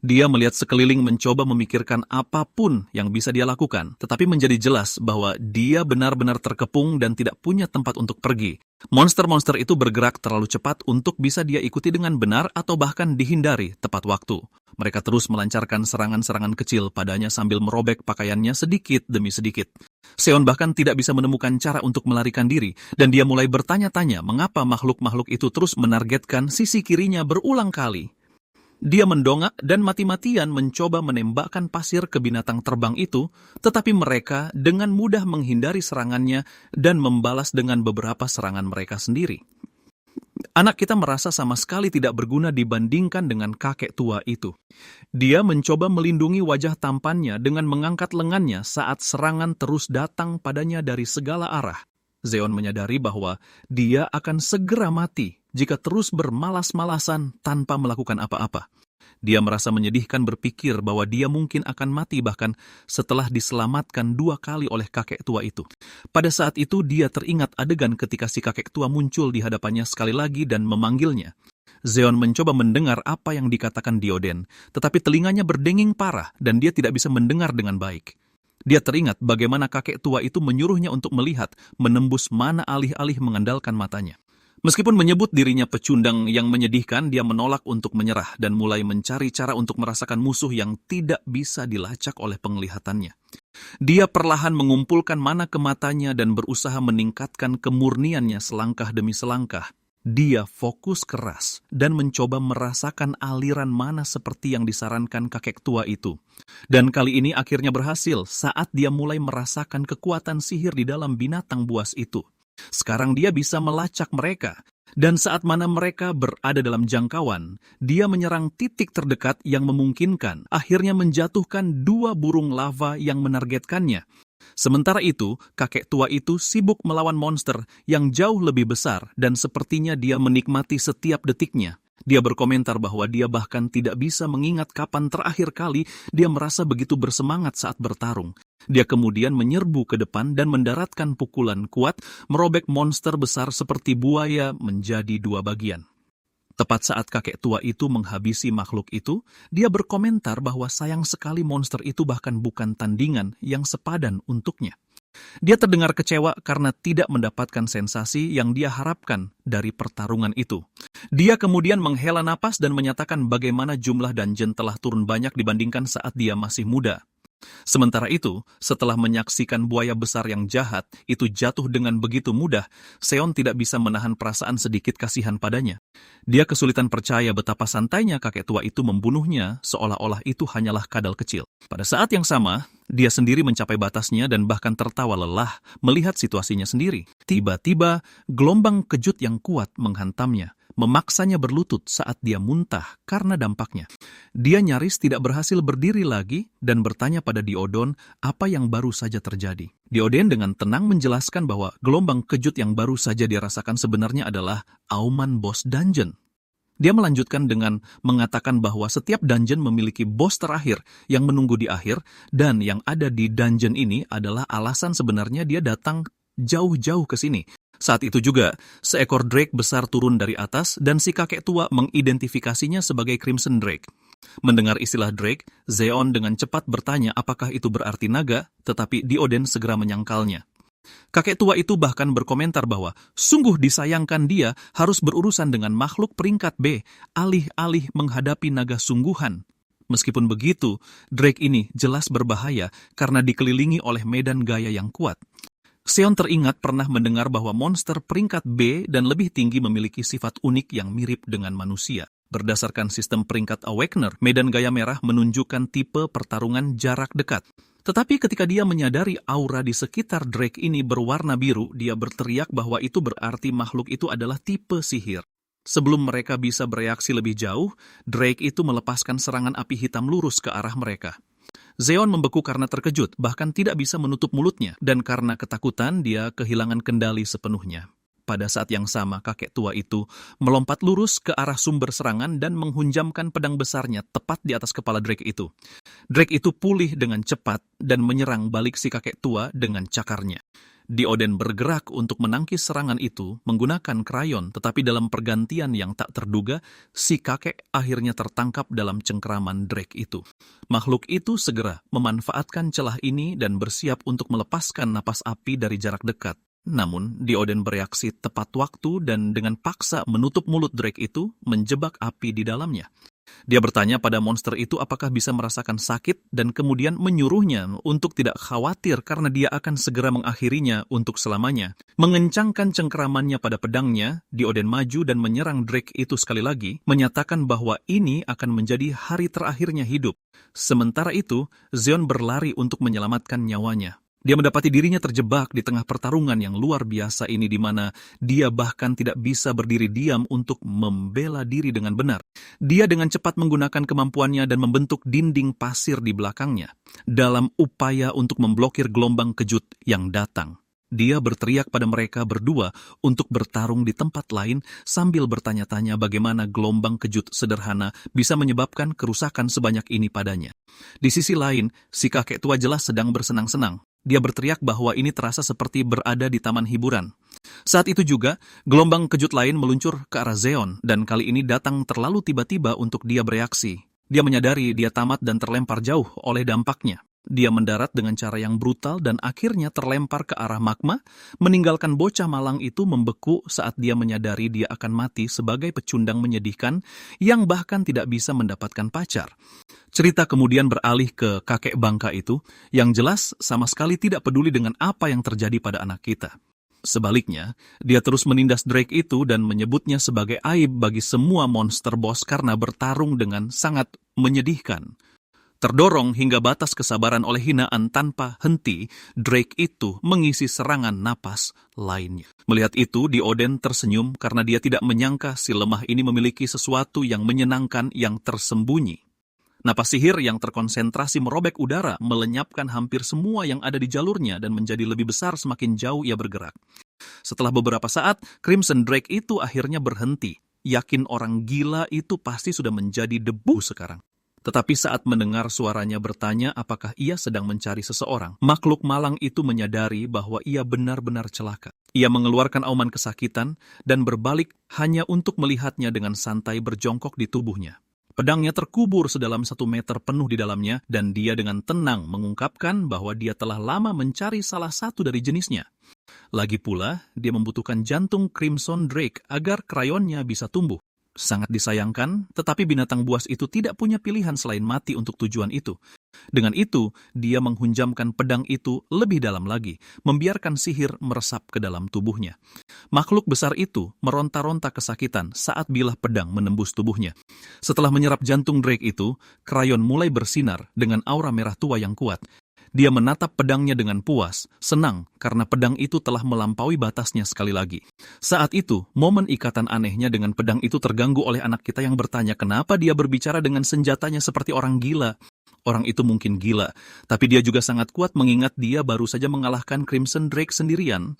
Dia melihat sekeliling mencoba memikirkan apapun yang bisa dia lakukan, tetapi menjadi jelas bahwa dia benar-benar terkepung dan tidak punya tempat untuk pergi. Monster-monster itu bergerak terlalu cepat untuk bisa dia ikuti dengan benar atau bahkan dihindari tepat waktu. Mereka terus melancarkan serangan-serangan kecil padanya sambil merobek pakaiannya sedikit demi sedikit. Xeon bahkan tidak bisa menemukan cara untuk melarikan diri, dan dia mulai bertanya-tanya mengapa makhluk-makhluk itu terus menargetkan sisi kirinya berulang kali. Dia mendongak dan mati-matian mencoba menembakkan pasir ke binatang terbang itu, tetapi mereka dengan mudah menghindari serangannya dan membalas dengan beberapa serangan mereka sendiri. Anak kita merasa sama sekali tidak berguna dibandingkan dengan kakek tua itu. Dia mencoba melindungi wajah tampannya dengan mengangkat lengannya saat serangan terus datang padanya dari segala arah. Zeon menyadari bahwa dia akan segera mati jika terus bermalas-malasan tanpa melakukan apa-apa. Dia merasa menyedihkan berpikir bahwa dia mungkin akan mati bahkan setelah diselamatkan 2 kali oleh kakek tua itu. Pada saat itu dia teringat adegan ketika si kakek tua muncul di hadapannya sekali lagi dan memanggilnya. Zeon mencoba mendengar apa yang dikatakan Dioden, tetapi telinganya berdenging parah dan dia tidak bisa mendengar dengan baik. Dia teringat bagaimana kakek tua itu menyuruhnya untuk melihat, menembus mana alih-alih mengandalkan matanya. Meskipun menyebut dirinya pecundang yang menyedihkan, dia menolak untuk menyerah dan mulai mencari cara untuk merasakan musuh yang tidak bisa dilacak oleh penglihatannya. Dia perlahan mengumpulkan mana ke matanya dan berusaha meningkatkan kemurniannya selangkah demi selangkah. Dia fokus keras dan mencoba merasakan aliran mana seperti yang disarankan kakek tua itu. Dan kali ini akhirnya berhasil saat dia mulai merasakan kekuatan sihir di dalam binatang buas itu. Sekarang dia bisa melacak mereka, dan saat mana mereka berada dalam jangkauan, dia menyerang titik terdekat yang memungkinkan, akhirnya menjatuhkan 2 burung lava yang menargetkannya. Sementara itu, kakek tua itu sibuk melawan monster yang jauh lebih besar dan sepertinya dia menikmati setiap detiknya. Dia berkomentar bahwa dia bahkan tidak bisa mengingat kapan terakhir kali dia merasa begitu bersemangat saat bertarung. Dia kemudian menyerbu ke depan dan mendaratkan pukulan kuat, merobek monster besar seperti buaya menjadi 2 bagian. Tepat saat kakek tua itu menghabisi makhluk itu, dia berkomentar bahwa sayang sekali monster itu bahkan bukan tandingan yang sepadan untuknya. Dia terdengar kecewa karena tidak mendapatkan sensasi yang dia harapkan dari pertarungan itu. Dia kemudian menghela napas dan menyatakan bagaimana jumlah dungeon telah turun banyak dibandingkan saat dia masih muda. Sementara itu, setelah menyaksikan buaya besar yang jahat itu jatuh dengan begitu mudah, Seon tidak bisa menahan perasaan sedikit kasihan padanya. Dia kesulitan percaya betapa santainya kakek tua itu membunuhnya, seolah-olah itu hanyalah kadal kecil. Pada saat yang sama, dia sendiri mencapai batasnya dan bahkan tertawa lelah melihat situasinya sendiri. Tiba-tiba, gelombang kejut yang kuat menghantamnya, memaksanya berlutut saat dia muntah karena dampaknya. Dia nyaris tidak berhasil berdiri lagi dan bertanya pada Diodon apa yang baru saja terjadi. Diodon dengan tenang menjelaskan bahwa gelombang kejut yang baru saja dirasakan sebenarnya adalah auman bos dungeon. Dia melanjutkan dengan mengatakan bahwa setiap dungeon memiliki bos terakhir yang menunggu di akhir, dan yang ada di dungeon ini adalah alasan sebenarnya dia datang jauh-jauh ke sini. Saat itu juga, seekor drake besar turun dari atas dan si kakek tua mengidentifikasinya sebagai Crimson Drake. Mendengar istilah drake, Zeon dengan cepat bertanya apakah itu berarti naga, tetapi Diodon segera menyangkalnya. Kakek tua itu bahkan berkomentar bahwa sungguh disayangkan dia harus berurusan dengan makhluk peringkat B, alih-alih menghadapi naga sungguhan. Meskipun begitu, drake ini jelas berbahaya karena dikelilingi oleh medan gaya yang kuat. Seon teringat pernah mendengar bahwa monster peringkat B dan lebih tinggi memiliki sifat unik yang mirip dengan manusia. Berdasarkan sistem peringkat Awakener, medan gaya merah menunjukkan tipe pertarungan jarak dekat. Tetapi ketika dia menyadari aura di sekitar drake ini berwarna biru, dia berteriak bahwa itu berarti makhluk itu adalah tipe sihir. Sebelum mereka bisa bereaksi lebih jauh, drake itu melepaskan serangan api hitam lurus ke arah mereka. Zeon membeku karena terkejut, bahkan tidak bisa menutup mulutnya, dan karena ketakutan dia kehilangan kendali sepenuhnya. Pada saat yang sama, kakek tua itu melompat lurus ke arah sumber serangan dan menghunjamkan pedang besarnya tepat di atas kepala drake itu. Drake itu pulih dengan cepat dan menyerang balik si kakek tua dengan cakarnya. Diodon bergerak untuk menangkis serangan itu menggunakan krayon, tetapi dalam pergantian yang tak terduga, si kakek akhirnya tertangkap dalam cengkeraman drake itu. Makhluk itu segera memanfaatkan celah ini dan bersiap untuk melepaskan napas api dari jarak dekat. Namun, Diodon bereaksi tepat waktu dan dengan paksa menutup mulut drake itu, menjebak api di dalamnya. Dia bertanya pada monster itu apakah bisa merasakan sakit dan kemudian menyuruhnya untuk tidak khawatir karena dia akan segera mengakhirinya untuk selamanya. Mengencangkan cengkeramannya pada pedangnya, Diodon maju dan menyerang drake itu sekali lagi, menyatakan bahwa ini akan menjadi hari terakhirnya hidup. Sementara itu, Zeon berlari untuk menyelamatkan nyawanya. Dia mendapati dirinya terjebak di tengah pertarungan yang luar biasa ini di mana dia bahkan tidak bisa berdiri diam untuk membela diri dengan benar. Dia dengan cepat menggunakan kemampuannya dan membentuk dinding pasir di belakangnya dalam upaya untuk memblokir gelombang kejut yang datang. Dia berteriak pada mereka berdua untuk bertarung di tempat lain sambil bertanya-tanya bagaimana gelombang kejut sederhana bisa menyebabkan kerusakan sebanyak ini padanya. Di sisi lain, si kakek tua jelas sedang bersenang-senang. Dia berteriak bahwa ini terasa seperti berada di taman hiburan. Saat itu juga, gelombang kejut lain meluncur ke arah Zeon, dan kali ini datang terlalu tiba-tiba untuk dia bereaksi. Dia menyadari dia tamat dan terlempar jauh oleh dampaknya. Dia mendarat dengan cara yang brutal dan akhirnya terlempar ke arah magma, meninggalkan bocah malang itu membeku saat dia menyadari dia akan mati sebagai pecundang menyedihkan yang bahkan tidak bisa mendapatkan pacar. Cerita kemudian beralih ke kakek bangka itu, yang jelas sama sekali tidak peduli dengan apa yang terjadi pada anak kita. Sebaliknya, dia terus menindas Drake itu dan menyebutnya sebagai aib bagi semua monster boss karena bertarung dengan sangat menyedihkan. Terdorong hingga batas kesabaran oleh hinaan tanpa henti, Drake itu mengisi serangan napas lainnya. Melihat itu, Dioden tersenyum karena dia tidak menyangka si lemah ini memiliki sesuatu yang menyenangkan yang tersembunyi. Napas sihir yang terkonsentrasi merobek udara, melenyapkan hampir semua yang ada di jalurnya dan menjadi lebih besar semakin jauh ia bergerak. Setelah beberapa saat, Crimson Drake itu akhirnya berhenti. Yakin orang gila itu pasti sudah menjadi debu sekarang. Tetapi saat mendengar suaranya bertanya apakah ia sedang mencari seseorang, makhluk malang itu menyadari bahwa ia benar-benar celaka. Ia mengeluarkan auman kesakitan dan berbalik hanya untuk melihatnya dengan santai berjongkok di tubuhnya. Pedangnya terkubur sedalam 1 meter penuh di dalamnya dan dia dengan tenang mengungkapkan bahwa dia telah lama mencari salah satu dari jenisnya. Lagi pula, dia membutuhkan jantung Crimson Drake agar krayonnya bisa tumbuh. Sangat disayangkan, tetapi binatang buas itu tidak punya pilihan selain mati untuk tujuan itu. Dengan itu, dia menghunjamkan pedang itu lebih dalam lagi, membiarkan sihir meresap ke dalam tubuhnya. Makhluk besar itu meronta-ronta kesakitan saat bilah pedang menembus tubuhnya. Setelah menyerap jantung Drake itu, krayon mulai bersinar dengan aura merah tua yang kuat. Dia menatap pedangnya dengan puas, senang karena pedang itu telah melampaui batasnya sekali lagi. Saat itu, momen ikatan anehnya dengan pedang itu terganggu oleh anak kita yang bertanya kenapa dia berbicara dengan senjatanya seperti orang gila. Orang itu mungkin gila, tapi dia juga sangat kuat mengingat dia baru saja mengalahkan Crimson Drake sendirian.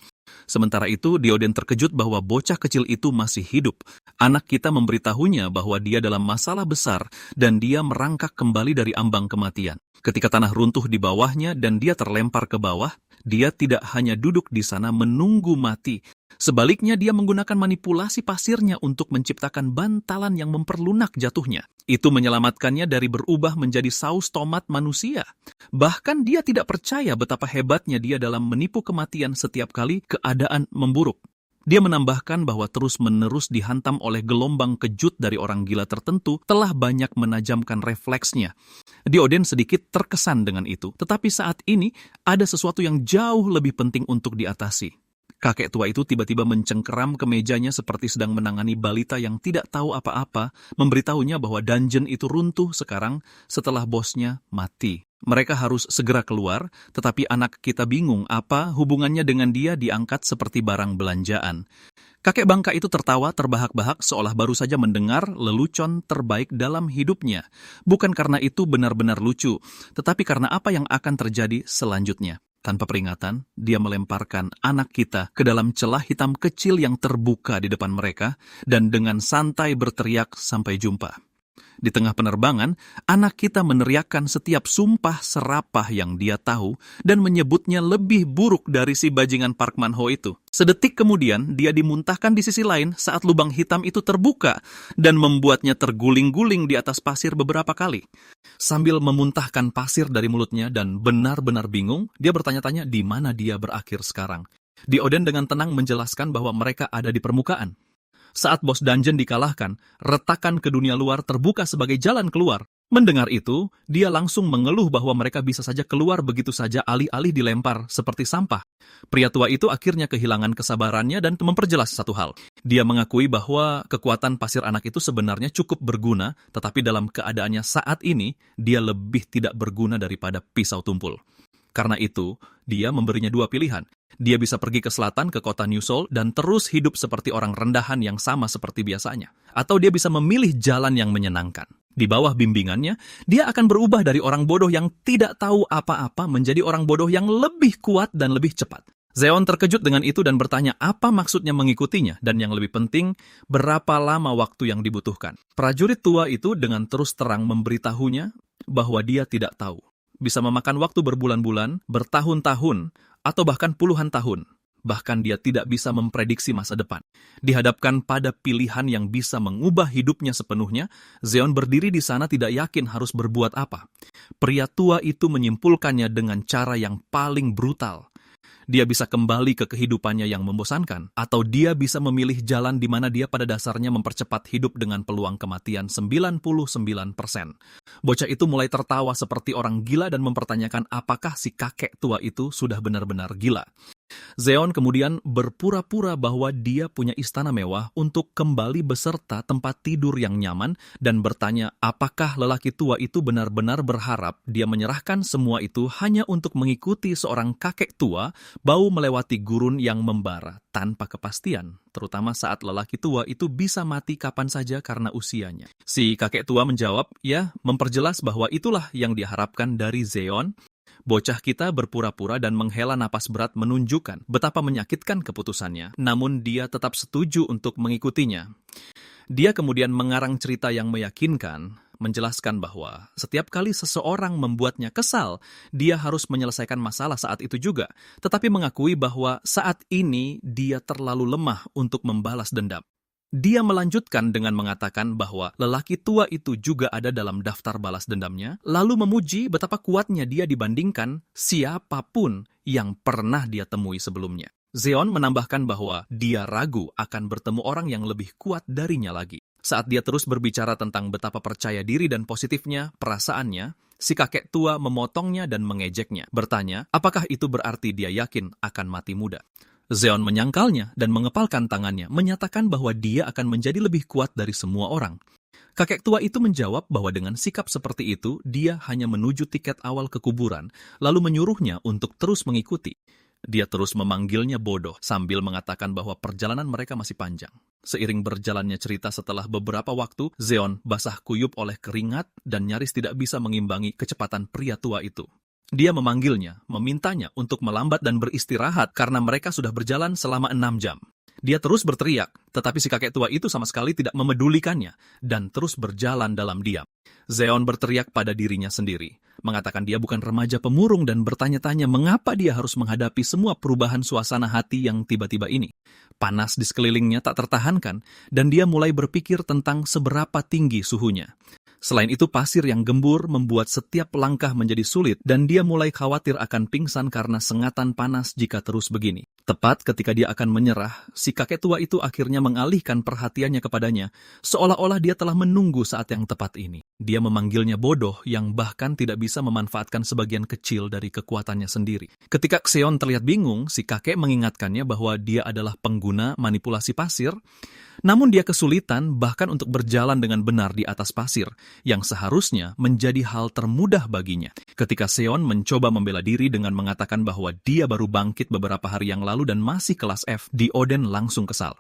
Sementara itu, Dioden terkejut bahwa bocah kecil itu masih hidup. Anak kita memberitahunya bahwa dia dalam masalah besar dan dia merangkak kembali dari ambang kematian. Ketika tanah runtuh di bawahnya dan dia terlempar ke bawah, dia tidak hanya duduk di sana menunggu mati. Sebaliknya dia menggunakan manipulasi pasirnya untuk menciptakan bantalan yang memperlunak jatuhnya. Itu menyelamatkannya dari berubah menjadi saus tomat manusia. Bahkan dia tidak percaya betapa hebatnya dia dalam menipu kematian setiap kali keadaan memburuk. Dia menambahkan bahwa terus-menerus dihantam oleh gelombang kejut dari orang gila tertentu telah banyak menajamkan refleksnya. Dioden sedikit terkesan dengan itu, tetapi saat ini ada sesuatu yang jauh lebih penting untuk diatasi. Kakek tua itu tiba-tiba mencengkeram ke mejanya seperti sedang menangani balita yang tidak tahu apa-apa, memberitahunya bahwa dungeon itu runtuh sekarang setelah bosnya mati. Mereka harus segera keluar, tetapi anak kita bingung apa hubungannya dengan dia diangkat seperti barang belanjaan. Kakek bangka itu tertawa terbahak-bahak seolah baru saja mendengar lelucon terbaik dalam hidupnya. Bukan karena itu benar-benar lucu, tetapi karena apa yang akan terjadi selanjutnya. Tanpa peringatan, dia melemparkan anak kita ke dalam celah hitam kecil yang terbuka di depan mereka dan dengan santai berteriak sampai jumpa. Di tengah penerbangan, anak kita meneriakkan setiap sumpah serapah yang dia tahu dan menyebutnya lebih buruk dari si bajingan Park Man-ho itu. Sedetik kemudian, dia dimuntahkan di sisi lain saat lubang hitam itu terbuka dan membuatnya terguling-guling di atas pasir beberapa kali. Sambil memuntahkan pasir dari mulutnya dan benar-benar bingung, dia bertanya-tanya di mana dia berakhir sekarang. Dioden dengan tenang menjelaskan bahwa mereka ada di permukaan. Saat bos dungeon dikalahkan, retakan ke dunia luar terbuka sebagai jalan keluar. Mendengar itu, dia langsung mengeluh bahwa mereka bisa saja keluar begitu saja alih-alih dilempar seperti sampah. Pria tua itu akhirnya kehilangan kesabarannya dan memperjelas satu hal. Dia mengakui bahwa kekuatan pasir anak itu sebenarnya cukup berguna, tetapi dalam keadaannya saat ini, dia lebih tidak berguna daripada pisau tumpul. Karena itu, dia memberinya 2 pilihan. Dia bisa pergi ke selatan ke kota New Seoul dan terus hidup seperti orang rendahan yang sama seperti biasanya. Atau dia bisa memilih jalan yang menyenangkan. Di bawah bimbingannya, dia akan berubah dari orang bodoh yang tidak tahu apa-apa menjadi orang bodoh yang lebih kuat dan lebih cepat. Zeon terkejut dengan itu dan bertanya apa maksudnya mengikutinya dan yang lebih penting, berapa lama waktu yang dibutuhkan. Prajurit tua itu dengan terus terang memberitahunya bahwa dia tidak tahu. Bisa memakan waktu berbulan-bulan, bertahun-tahun, atau bahkan puluhan tahun. Bahkan dia tidak bisa memprediksi masa depan. Dihadapkan pada pilihan yang bisa mengubah hidupnya sepenuhnya, Zeon berdiri di sana tidak yakin harus berbuat apa. Pria tua itu menyimpulkannya dengan cara yang paling brutal. Dia bisa kembali ke kehidupannya yang membosankan, atau dia bisa memilih jalan di mana dia pada dasarnya mempercepat hidup dengan peluang kematian 99%. Bocah itu mulai tertawa seperti orang gila dan mempertanyakan apakah si kakek tua itu sudah benar-benar gila. Zeon kemudian berpura-pura bahwa dia punya istana mewah untuk kembali beserta tempat tidur yang nyaman dan bertanya apakah lelaki tua itu benar-benar berharap dia menyerahkan semua itu hanya untuk mengikuti seorang kakek tua bau melewati gurun yang membara tanpa kepastian, terutama saat lelaki tua itu bisa mati kapan saja karena usianya. Si kakek tua menjawab, ya, memperjelas bahwa itulah yang diharapkan dari Zeon. Bocah kita berpura-pura dan menghela napas berat menunjukkan betapa menyakitkan keputusannya, namun dia tetap setuju untuk mengikutinya. Dia kemudian mengarang cerita yang meyakinkan, menjelaskan bahwa setiap kali seseorang membuatnya kesal, dia harus menyelesaikan masalah saat itu juga, tetapi mengakui bahwa saat ini dia terlalu lemah untuk membalas dendam. Dia melanjutkan dengan mengatakan bahwa lelaki tua itu juga ada dalam daftar balas dendamnya, lalu memuji betapa kuatnya dia dibandingkan siapapun yang pernah dia temui sebelumnya. Zeon menambahkan bahwa dia ragu akan bertemu orang yang lebih kuat darinya lagi. Saat dia terus berbicara tentang betapa percaya diri dan positifnya perasaannya, si kakek tua memotongnya dan mengejeknya, bertanya apakah itu berarti dia yakin akan mati muda. Zeon menyangkalnya dan mengepalkan tangannya, menyatakan bahwa dia akan menjadi lebih kuat dari semua orang. Kakek tua itu menjawab bahwa dengan sikap seperti itu, dia hanya menuju tiket awal ke kuburan, lalu menyuruhnya untuk terus mengikuti. Dia terus memanggilnya bodoh, sambil mengatakan bahwa perjalanan mereka masih panjang. Seiring berjalannya cerita setelah beberapa waktu, Zeon basah kuyup oleh keringat dan nyaris tidak bisa mengimbangi kecepatan pria tua itu. Dia memanggilnya, memintanya untuk melambat dan beristirahat karena mereka sudah berjalan selama 6 jam. Dia terus berteriak, tetapi si kakek tua itu sama sekali tidak memedulikannya dan terus berjalan dalam diam. Zeon berteriak pada dirinya sendiri, mengatakan dia bukan remaja pemurung dan bertanya-tanya mengapa dia harus menghadapi semua perubahan suasana hati yang tiba-tiba ini. Panas di sekelilingnya tak tertahankan dan dia mulai berpikir tentang seberapa tinggi suhunya. Selain itu, pasir yang gembur membuat setiap langkah menjadi sulit dan dia mulai khawatir akan pingsan karena sengatan panas jika terus begini. Tepat ketika dia akan menyerah, si kakek tua itu akhirnya mengalihkan perhatiannya kepadanya, seolah-olah dia telah menunggu saat yang tepat ini. Dia memanggilnya bodoh yang bahkan tidak bisa memanfaatkan sebagian kecil dari kekuatannya sendiri. Ketika Zeon terlihat bingung, si kakek mengingatkannya bahwa dia adalah pengguna manipulasi pasir, namun dia kesulitan bahkan untuk berjalan dengan benar di atas pasir, yang seharusnya menjadi hal termudah baginya. Ketika Zeon mencoba membela diri dengan mengatakan bahwa dia baru bangkit beberapa hari yang lalu dan masih kelas F, Dioden langsung kesal.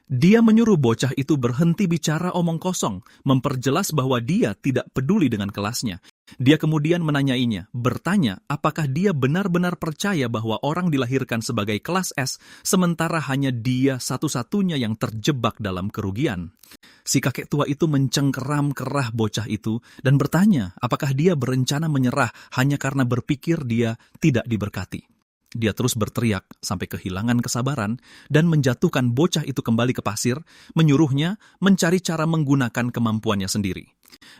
Dia menyuruh bocah itu berhenti bicara omong kosong, memperjelas bahwa dia tidak peduli dengan kelasnya. Dia kemudian menanyainya, bertanya apakah dia benar-benar percaya bahwa orang dilahirkan sebagai kelas S, sementara hanya dia satu-satunya yang terjebak dalam kerugian. Si kakek tua itu mencengkeram kerah bocah itu dan bertanya apakah dia berencana menyerah hanya karena berpikir dia tidak diberkati. Dia terus berteriak sampai kehilangan kesabaran dan menjatuhkan bocah itu kembali ke pasir, menyuruhnya mencari cara menggunakan kemampuannya sendiri.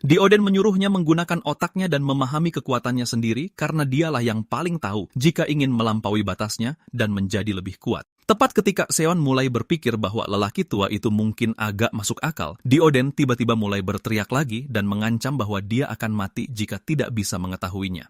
Dioden menyuruhnya menggunakan otaknya dan memahami kekuatannya sendiri karena dialah yang paling tahu jika ingin melampaui batasnya dan menjadi lebih kuat. Tepat ketika Zeon mulai berpikir bahwa lelaki tua itu mungkin agak masuk akal, Dioden tiba-tiba mulai berteriak lagi dan mengancam bahwa dia akan mati jika tidak bisa mengetahuinya.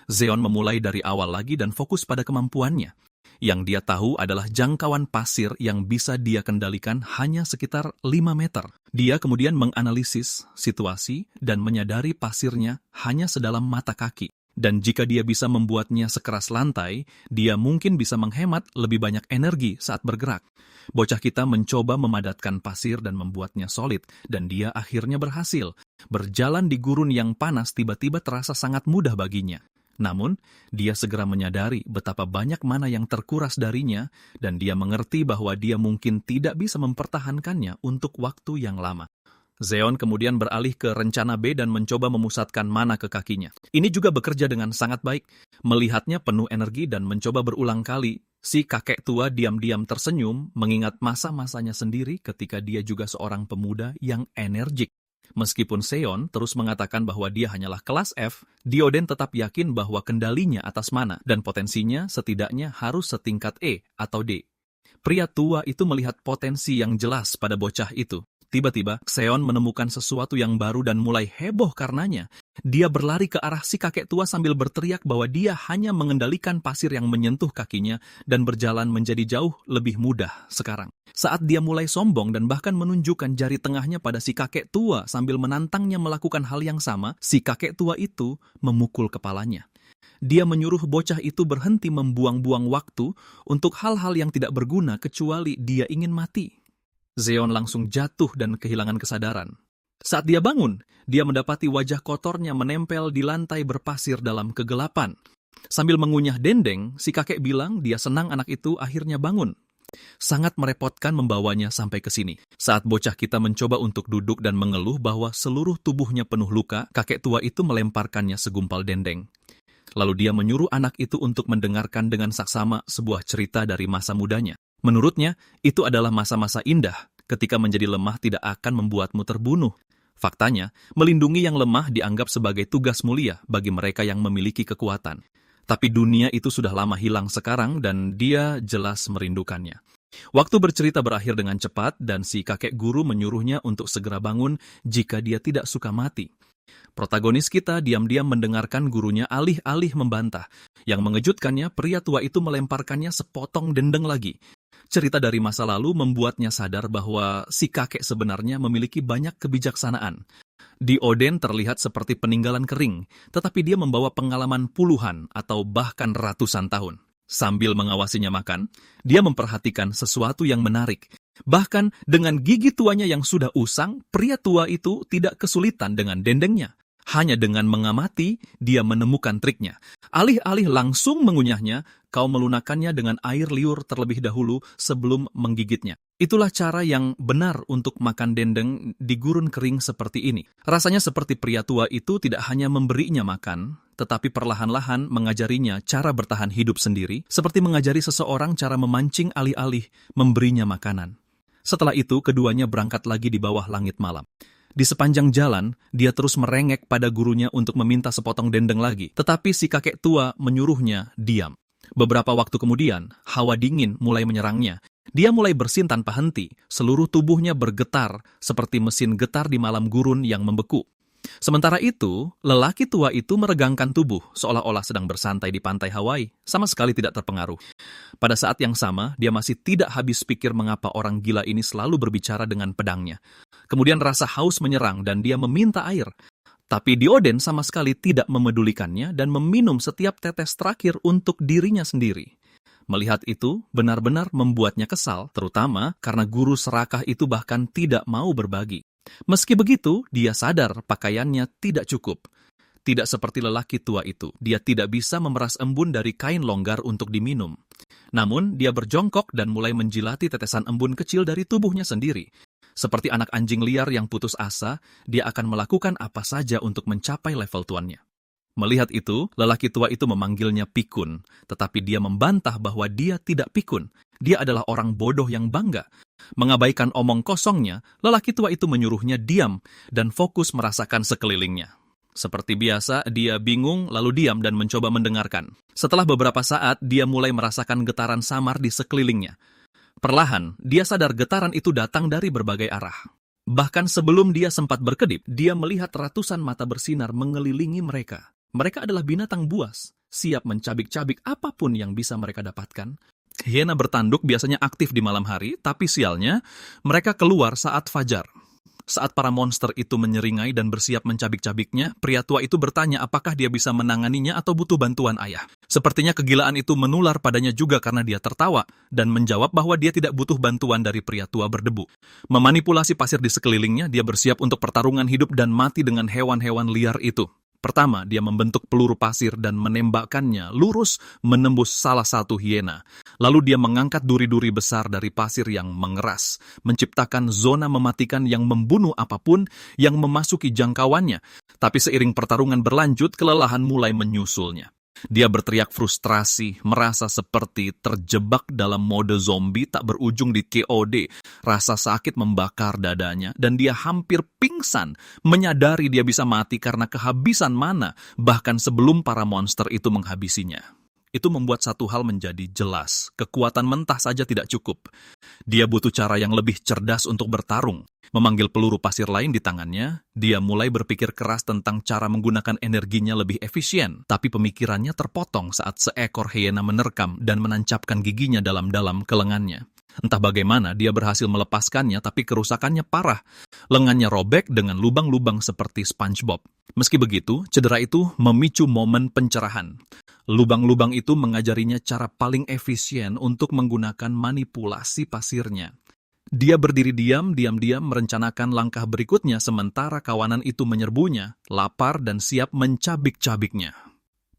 Zeon memulai dari awal lagi dan fokus pada kemampuannya. Yang dia tahu adalah jangkauan pasir yang bisa dia kendalikan hanya sekitar 5 meter. Dia kemudian menganalisis situasi dan menyadari pasirnya hanya sedalam mata kaki. Dan jika dia bisa membuatnya sekeras lantai, dia mungkin bisa menghemat lebih banyak energi saat bergerak. Bocah kita mencoba memadatkan pasir dan membuatnya solid, dan dia akhirnya berhasil. Berjalan di gurun yang panas tiba-tiba terasa sangat mudah baginya. Namun, dia segera menyadari betapa banyak mana yang terkuras darinya, dan dia mengerti bahwa dia mungkin tidak bisa mempertahankannya untuk waktu yang lama. Zeon kemudian beralih ke rencana B dan mencoba memusatkan mana ke kakinya. Ini juga bekerja dengan sangat baik. Melihatnya penuh energi dan mencoba berulang kali, Si kakek tua diam-diam tersenyum mengingat masa-masanya sendiri ketika dia juga seorang pemuda yang energik. Meskipun Seon terus mengatakan bahwa dia hanyalah kelas F, Dioden tetap yakin bahwa kendalinya atas mana dan potensinya setidaknya harus setingkat E atau D. Pria tua itu melihat potensi yang jelas pada bocah itu. Tiba-tiba, Seon menemukan sesuatu yang baru dan mulai heboh karenanya. Dia berlari ke arah si kakek tua sambil berteriak bahwa dia hanya mengendalikan pasir yang menyentuh kakinya dan berjalan menjadi jauh lebih mudah sekarang. Saat dia mulai sombong dan bahkan menunjukkan jari tengahnya pada si kakek tua sambil menantangnya melakukan hal yang sama, si kakek tua itu memukul kepalanya. Dia menyuruh bocah itu berhenti membuang-buang waktu untuk hal-hal yang tidak berguna kecuali dia ingin mati. Seon langsung jatuh dan kehilangan kesadaran. Saat dia bangun, dia mendapati wajah kotornya menempel di lantai berpasir dalam kegelapan. Sambil mengunyah dendeng, si kakek bilang dia senang anak itu akhirnya bangun. Sangat merepotkan membawanya sampai ke sini. Saat bocah kita mencoba untuk duduk dan mengeluh bahwa seluruh tubuhnya penuh luka, kakek tua itu melemparkannya segumpal dendeng. Lalu dia menyuruh anak itu untuk mendengarkan dengan saksama sebuah cerita dari masa mudanya. Menurutnya, itu adalah masa-masa indah, ketika menjadi lemah tidak akan membuatmu terbunuh. Faktanya, melindungi yang lemah dianggap sebagai tugas mulia bagi mereka yang memiliki kekuatan. Tapi dunia itu sudah lama hilang sekarang dan dia jelas merindukannya. Waktu bercerita berakhir dengan cepat dan si kakek guru menyuruhnya untuk segera bangun jika dia tidak suka mati. Protagonis kita diam-diam mendengarkan gurunya alih-alih membantah. Yang mengejutkannya, pria tua itu melemparkannya sepotong dendeng lagi. Cerita dari masa lalu membuatnya sadar bahwa si kakek sebenarnya memiliki banyak kebijaksanaan. Dioden terlihat seperti peninggalan kering, tetapi dia membawa pengalaman puluhan atau bahkan ratusan tahun. Sambil mengawasinya makan, dia memperhatikan sesuatu yang menarik. Bahkan dengan gigi tuanya yang sudah usang, pria tua itu tidak kesulitan dengan dendengnya. Hanya dengan mengamati, dia menemukan triknya. Alih-alih langsung mengunyahnya, kau melunakkannya dengan air liur terlebih dahulu sebelum menggigitnya. Itulah cara yang benar untuk makan dendeng di gurun kering seperti ini. Rasanya seperti pria tua itu tidak hanya memberinya makan, tetapi perlahan-lahan mengajarinya cara bertahan hidup sendiri, seperti mengajari seseorang cara memancing alih-alih memberinya makanan. Setelah itu, keduanya berangkat lagi di bawah langit malam. Di sepanjang jalan, dia terus merengek pada gurunya untuk meminta sepotong dendeng lagi, tetapi si kakek tua menyuruhnya diam. Beberapa waktu kemudian, hawa dingin mulai menyerangnya. Dia mulai bersin tanpa henti, seluruh tubuhnya bergetar seperti mesin getar di malam gurun yang membeku. Sementara itu, lelaki tua itu meregangkan tubuh, seolah-olah sedang bersantai di pantai Hawaii, sama sekali tidak terpengaruh. Pada saat yang sama, dia masih tidak habis pikir mengapa orang gila ini selalu berbicara dengan pedangnya. Kemudian rasa haus menyerang dan dia meminta air. Tapi Dioden sama sekali tidak memedulikannya dan meminum setiap tetes terakhir untuk dirinya sendiri. Melihat itu, benar-benar membuatnya kesal, terutama karena guru serakah itu bahkan tidak mau berbagi. Meski begitu, dia sadar pakaiannya tidak cukup. Tidak seperti lelaki tua itu, dia tidak bisa memeras embun dari kain longgar untuk diminum. Namun, dia berjongkok dan mulai menjilati tetesan embun kecil dari tubuhnya sendiri. Seperti anak anjing liar yang putus asa, dia akan melakukan apa saja untuk mencapai level tuannya. Melihat itu, lelaki tua itu memanggilnya pikun, tetapi dia membantah bahwa dia tidak pikun. Dia adalah orang bodoh yang bangga. Mengabaikan omong kosongnya, lelaki tua itu menyuruhnya diam dan fokus merasakan sekelilingnya. Seperti biasa, dia bingung lalu diam dan mencoba mendengarkan. Setelah beberapa saat, dia mulai merasakan getaran samar di sekelilingnya. Perlahan, dia sadar getaran itu datang dari berbagai arah. Bahkan sebelum dia sempat berkedip, dia melihat ratusan mata bersinar mengelilingi mereka. Mereka adalah binatang buas, siap mencabik-cabik apapun yang bisa mereka dapatkan. Hiena bertanduk biasanya aktif di malam hari, tapi sialnya, mereka keluar saat fajar. Saat para monster itu menyeringai dan bersiap mencabik-cabiknya, pria tua itu bertanya apakah dia bisa menanganinya atau butuh bantuan ayah. Sepertinya kegilaan itu menular padanya juga karena dia tertawa dan menjawab bahwa dia tidak butuh bantuan dari pria tua berdebu. Memanipulasi pasir di sekelilingnya, dia bersiap untuk pertarungan hidup dan mati dengan hewan-hewan liar itu. Pertama, dia membentuk peluru pasir dan menembakkannya lurus menembus salah satu hiena. Lalu dia mengangkat duri-duri besar dari pasir yang mengeras, menciptakan zona mematikan yang membunuh apapun yang memasuki jangkauannya. Tapi seiring pertarungan berlanjut, kelelahan mulai menyusulnya. Dia berteriak frustrasi, merasa seperti terjebak dalam mode zombie tak berujung di KOD. Rasa sakit membakar dadanya, dan dia hampir pingsan, menyadari dia bisa mati karena kehabisan mana, bahkan sebelum para monster itu menghabisinya. Itu membuat satu hal menjadi jelas, kekuatan mentah saja tidak cukup. Dia butuh cara yang lebih cerdas untuk bertarung. Memanggil peluru pasir lain di tangannya, dia mulai berpikir keras tentang cara menggunakan energinya lebih efisien. Tapi pemikirannya terpotong saat seekor hyena menerkam dan menancapkan giginya dalam-dalam ke lengannya. Entah bagaimana dia berhasil melepaskannya, tapi kerusakannya parah. Lengannya robek dengan lubang-lubang seperti SpongeBob. Meski begitu, cedera itu memicu momen pencerahan. Lubang-lubang itu mengajarinya cara paling efisien untuk menggunakan manipulasi pasirnya. Dia berdiri diam-diam merencanakan langkah berikutnya sementara kawanan itu menyerbunya, lapar dan siap mencabik-cabiknya.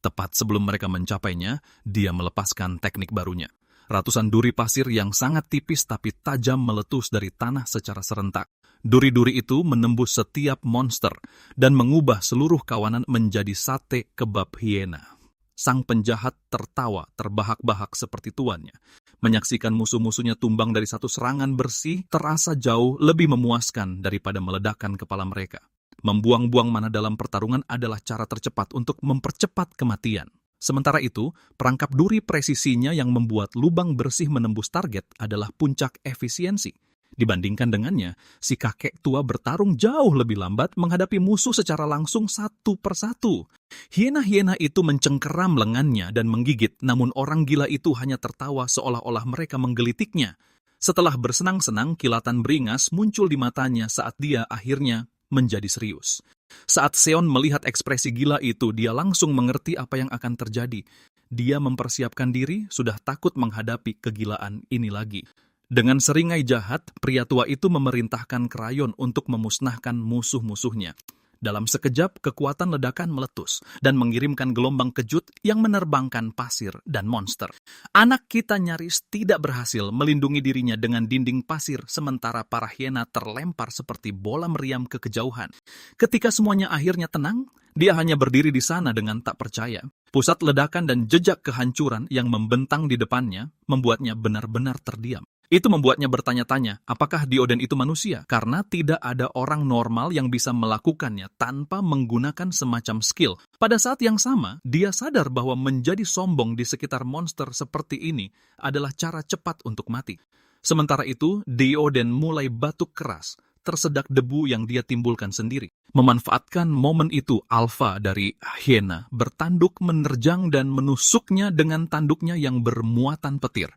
Tepat sebelum mereka mencapainya, dia melepaskan teknik barunya. Ratusan duri pasir yang sangat tipis tapi tajam meletus dari tanah secara serentak. Duri-duri itu menembus setiap monster dan mengubah seluruh kawanan menjadi sate kebab hiena. Sang penjahat tertawa terbahak-bahak seperti tuannya. Menyaksikan musuh-musuhnya tumbang dari satu serangan bersih terasa jauh lebih memuaskan daripada meledakkan kepala mereka. Membuang-buang mana dalam pertarungan adalah cara tercepat untuk mempercepat kematian. Sementara itu, perangkap duri presisinya yang membuat lubang bersih menembus target adalah puncak efisiensi. Dibandingkan dengannya, si kakek tua bertarung jauh lebih lambat menghadapi musuh secara langsung satu persatu. Hiena-hiena itu mencengkeram lengannya dan menggigit, namun orang gila itu hanya tertawa seolah-olah mereka menggelitiknya. Setelah bersenang-senang, kilatan beringas muncul di matanya saat dia akhirnya menjadi serius. Saat Seon melihat ekspresi gila itu, dia langsung mengerti apa yang akan terjadi. Dia mempersiapkan diri, sudah takut menghadapi kegilaan ini lagi. Dengan seringai jahat, pria tua itu memerintahkan krayon untuk memusnahkan musuh-musuhnya. Dalam sekejap, kekuatan ledakan meletus dan mengirimkan gelombang kejut yang menerbangkan pasir dan monster. Anak kita nyaris tidak berhasil melindungi dirinya dengan dinding pasir, sementara para hiena terlempar seperti bola meriam ke kejauhan. Ketika semuanya akhirnya tenang, dia hanya berdiri di sana dengan tak percaya. Pusat ledakan dan jejak kehancuran yang membentang di depannya membuatnya benar-benar terdiam. Itu membuatnya bertanya-tanya, apakah Dioden itu manusia? Karena tidak ada orang normal yang bisa melakukannya tanpa menggunakan semacam skill. Pada saat yang sama, dia sadar bahwa menjadi sombong di sekitar monster seperti ini adalah cara cepat untuk mati. Sementara itu, Dioden mulai batuk keras, tersedak debu yang dia timbulkan sendiri. Memanfaatkan momen itu, Alpha dari hyena bertanduk menerjang dan menusuknya dengan tanduknya yang bermuatan petir.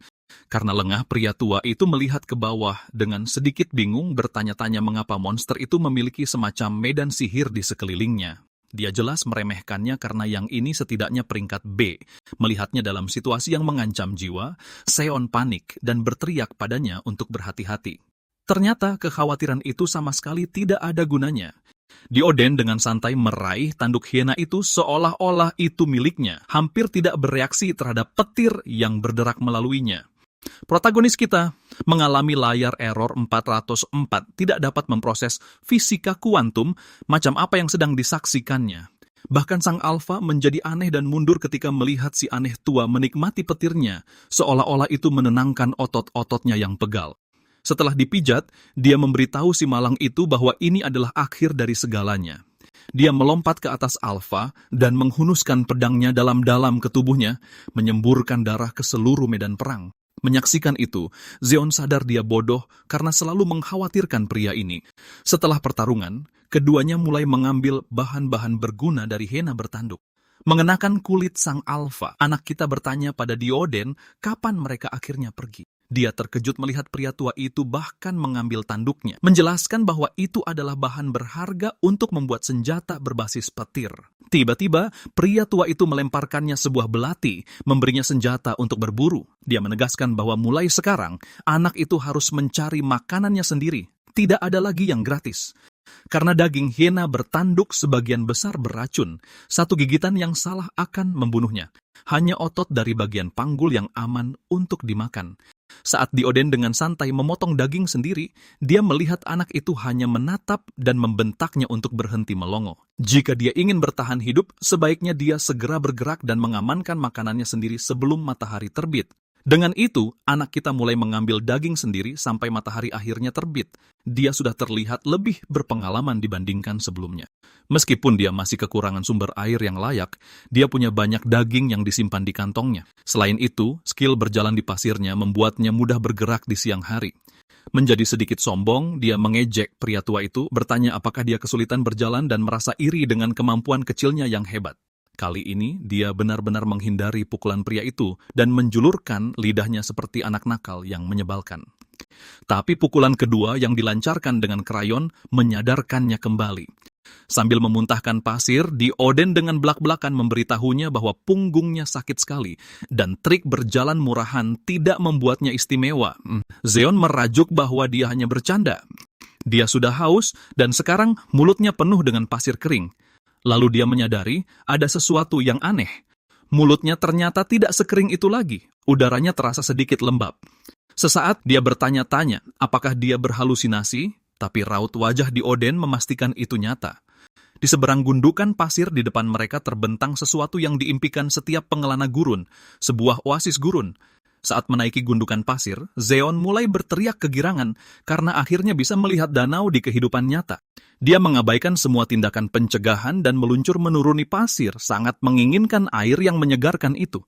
Karena lengah, pria tua itu melihat ke bawah dengan sedikit bingung bertanya-tanya mengapa monster itu memiliki semacam medan sihir di sekelilingnya. Dia jelas meremehkannya karena yang ini setidaknya peringkat B. Melihatnya dalam situasi yang mengancam jiwa, Seon panik dan berteriak padanya untuk berhati-hati. Ternyata kekhawatiran itu sama sekali tidak ada gunanya. Dioden dengan santai meraih tanduk hiena itu seolah-olah itu miliknya, hampir tidak bereaksi terhadap petir yang berderak melaluinya. Protagonis kita mengalami layar error 404, tidak dapat memproses fisika kuantum macam apa yang sedang disaksikannya. Bahkan sang Alpha menjadi aneh dan mundur ketika melihat si aneh tua menikmati petirnya, seolah-olah itu menenangkan otot-ototnya yang pegal. Setelah dipijat, dia memberitahu si malang itu bahwa ini adalah akhir dari segalanya. Dia melompat ke atas Alpha dan menghunuskan pedangnya dalam-dalam ke tubuhnya, menyemburkan darah ke seluruh medan perang. Menyaksikan itu, Zeon sadar dia bodoh karena selalu mengkhawatirkan pria ini. Setelah pertarungan, keduanya mulai mengambil bahan-bahan berguna dari hyena bertanduk. Mengenakan kulit sang Alpha, anak kita bertanya pada Dioden kapan mereka akhirnya pergi. Dia terkejut melihat pria tua itu bahkan mengambil tanduknya, menjelaskan bahwa itu adalah bahan berharga untuk membuat senjata berbasis petir. Tiba-tiba, pria tua itu melemparkannya sebuah belati, memberinya senjata untuk berburu. Dia menegaskan bahwa mulai sekarang, anak itu harus mencari makanannya sendiri. Tidak ada lagi yang gratis. Karena daging hyena bertanduk sebagian besar beracun, satu gigitan yang salah akan membunuhnya. Hanya otot dari bagian panggul yang aman untuk dimakan. Saat Dioden dengan santai memotong daging sendiri, dia melihat anak itu hanya menatap dan membentaknya untuk berhenti melongo. Jika dia ingin bertahan hidup, sebaiknya dia segera bergerak dan mengamankan makanannya sendiri sebelum matahari terbit. Dengan itu, anak kita mulai mengambil daging sendiri sampai matahari akhirnya terbit. Dia sudah terlihat lebih berpengalaman dibandingkan sebelumnya. Meskipun dia masih kekurangan sumber air yang layak, dia punya banyak daging yang disimpan di kantongnya. Selain itu, skill berjalan di pasirnya membuatnya mudah bergerak di siang hari. Menjadi sedikit sombong, dia mengejek pria tua itu, bertanya apakah dia kesulitan berjalan dan merasa iri dengan kemampuan kecilnya yang hebat. Kali ini, dia benar-benar menghindari pukulan pria itu dan menjulurkan lidahnya seperti anak nakal yang menyebalkan. Tapi pukulan kedua yang dilancarkan dengan krayon menyadarkannya kembali. Sambil memuntahkan pasir, Dioden dengan belak-belakan memberitahunya bahwa punggungnya sakit sekali dan trik berjalan murahan tidak membuatnya istimewa. Zeon merajuk bahwa dia hanya bercanda. Dia sudah haus dan sekarang mulutnya penuh dengan pasir kering. Lalu dia menyadari ada sesuatu yang aneh. Mulutnya ternyata tidak sekering itu lagi. Udaranya terasa sedikit lembab. Sesaat dia bertanya-tanya apakah dia berhalusinasi, tapi raut wajah Dioden memastikan itu nyata. Di seberang gundukan pasir di depan mereka terbentang sesuatu yang diimpikan setiap pengelana gurun, sebuah oasis gurun. Saat menaiki gundukan pasir, Zeon mulai berteriak kegirangan karena akhirnya bisa melihat danau di kehidupan nyata. Dia mengabaikan semua tindakan pencegahan dan meluncur menuruni pasir, sangat menginginkan air yang menyegarkan itu.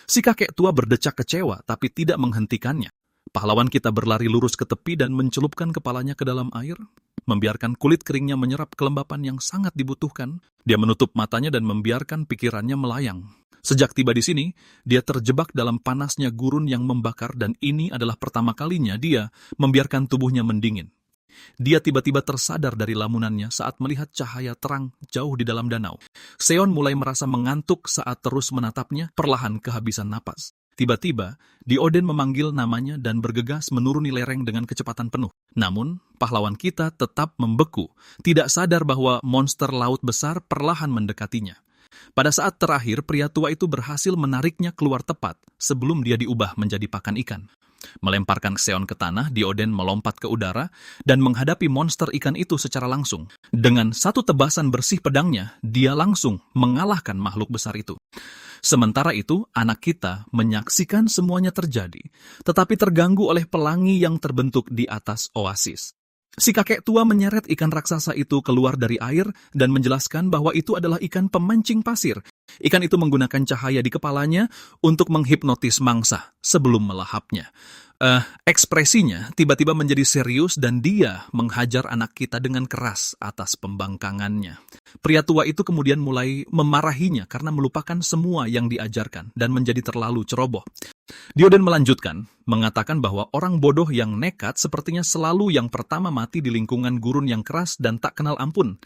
Si kakek tua berdecak kecewa, tapi tidak menghentikannya. Pahlawan kita berlari lurus ke tepi dan mencelupkan kepalanya ke dalam air, membiarkan kulit keringnya menyerap kelembapan yang sangat dibutuhkan. Dia menutup matanya dan membiarkan pikirannya melayang. Sejak tiba di sini, dia terjebak dalam panasnya gurun yang membakar dan ini adalah pertama kalinya dia membiarkan tubuhnya mendingin. Dia tiba-tiba tersadar dari lamunannya saat melihat cahaya terang jauh di dalam danau. Seon mulai merasa mengantuk saat terus menatapnya, perlahan kehabisan napas. Tiba-tiba, Dioden memanggil namanya dan bergegas menuruni lereng dengan kecepatan penuh. Namun, pahlawan kita tetap membeku, tidak sadar bahwa monster laut besar perlahan mendekatinya. Pada saat terakhir, pria tua itu berhasil menariknya keluar tepat sebelum dia diubah menjadi pakan ikan. Melemparkan Seon ke tanah, Dioden melompat ke udara dan menghadapi monster ikan itu secara langsung. Dengan satu tebasan bersih pedangnya, dia langsung mengalahkan makhluk besar itu. Sementara itu, anak kita menyaksikan semuanya terjadi, tetapi terganggu oleh pelangi yang terbentuk di atas oasis. Si kakek tua menyeret ikan raksasa itu keluar dari air dan menjelaskan bahwa itu adalah ikan pemancing pasir. Ikan itu menggunakan cahaya di kepalanya untuk menghipnotis mangsa sebelum melahapnya. Ekspresinya tiba-tiba menjadi serius dan dia menghajar anak kita dengan keras atas pembangkangannya. Pria tua itu kemudian mulai memarahinya karena melupakan semua yang diajarkan dan menjadi terlalu ceroboh. Dioden melanjutkan, mengatakan bahwa orang bodoh yang nekat sepertinya selalu yang pertama mati di lingkungan gurun yang keras dan tak kenal ampun.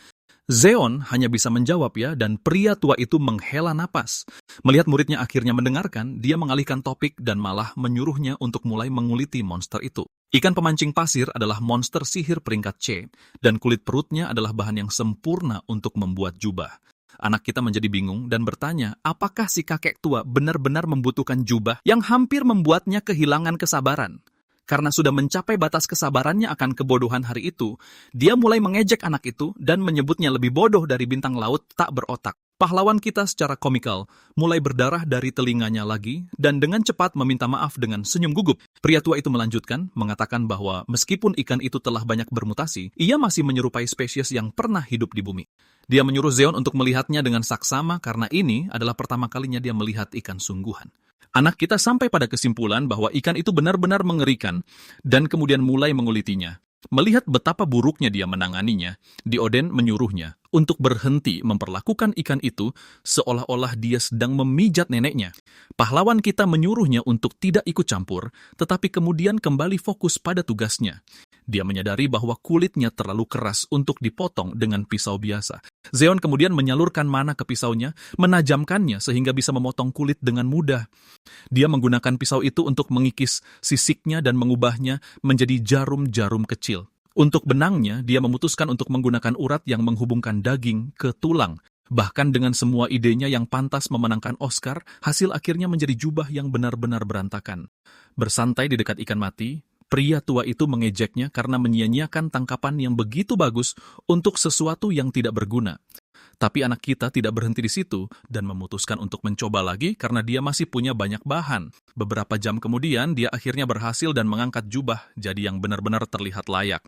Zeon hanya bisa menjawab ya, dan pria tua itu menghela napas. Melihat muridnya akhirnya mendengarkan, dia mengalihkan topik dan malah menyuruhnya untuk mulai menguliti monster itu. Ikan pemancing pasir adalah monster sihir peringkat C, dan kulit perutnya adalah bahan yang sempurna untuk membuat jubah. Anak kita menjadi bingung dan bertanya, apakah si kakek tua benar-benar membutuhkan jubah yang hampir membuatnya kehilangan kesabaran? Karena sudah mencapai batas kesabarannya akan kebodohan hari itu, dia mulai mengejek anak itu dan menyebutnya lebih bodoh dari bintang laut tak berotak. Pahlawan kita secara komikal mulai berdarah dari telinganya lagi dan dengan cepat meminta maaf dengan senyum gugup. Pria tua itu melanjutkan, mengatakan bahwa meskipun ikan itu telah banyak bermutasi, ia masih menyerupai spesies yang pernah hidup di bumi. Dia menyuruh Zeon untuk melihatnya dengan saksama karena ini adalah pertama kalinya dia melihat ikan sungguhan. Anak kita sampai pada kesimpulan bahwa ikan itu benar-benar mengerikan dan kemudian mulai mengulitinya. Melihat betapa buruknya dia menanganinya, Dioden menyuruhnya untuk berhenti memperlakukan ikan itu seolah-olah dia sedang memijat neneknya. Pahlawan kita menyuruhnya untuk tidak ikut campur, tetapi kemudian kembali fokus pada tugasnya. Dia menyadari bahwa kulitnya terlalu keras untuk dipotong dengan pisau biasa. Zeon kemudian menyalurkan mana ke pisaunya, menajamkannya sehingga bisa memotong kulit dengan mudah. Dia menggunakan pisau itu untuk mengikis sisiknya dan mengubahnya menjadi jarum-jarum kecil. Untuk benangnya, dia memutuskan untuk menggunakan urat yang menghubungkan daging ke tulang. Bahkan dengan semua idenya yang pantas memenangkan Oscar, hasil akhirnya menjadi jubah yang benar-benar berantakan. Bersantai di dekat ikan mati, pria tua itu mengejeknya karena menyia-nyiakan tangkapan yang begitu bagus untuk sesuatu yang tidak berguna. Tapi anak kita tidak berhenti di situ dan memutuskan untuk mencoba lagi karena dia masih punya banyak bahan. Beberapa jam kemudian, dia akhirnya berhasil dan mengangkat jubah jadi yang benar-benar terlihat layak.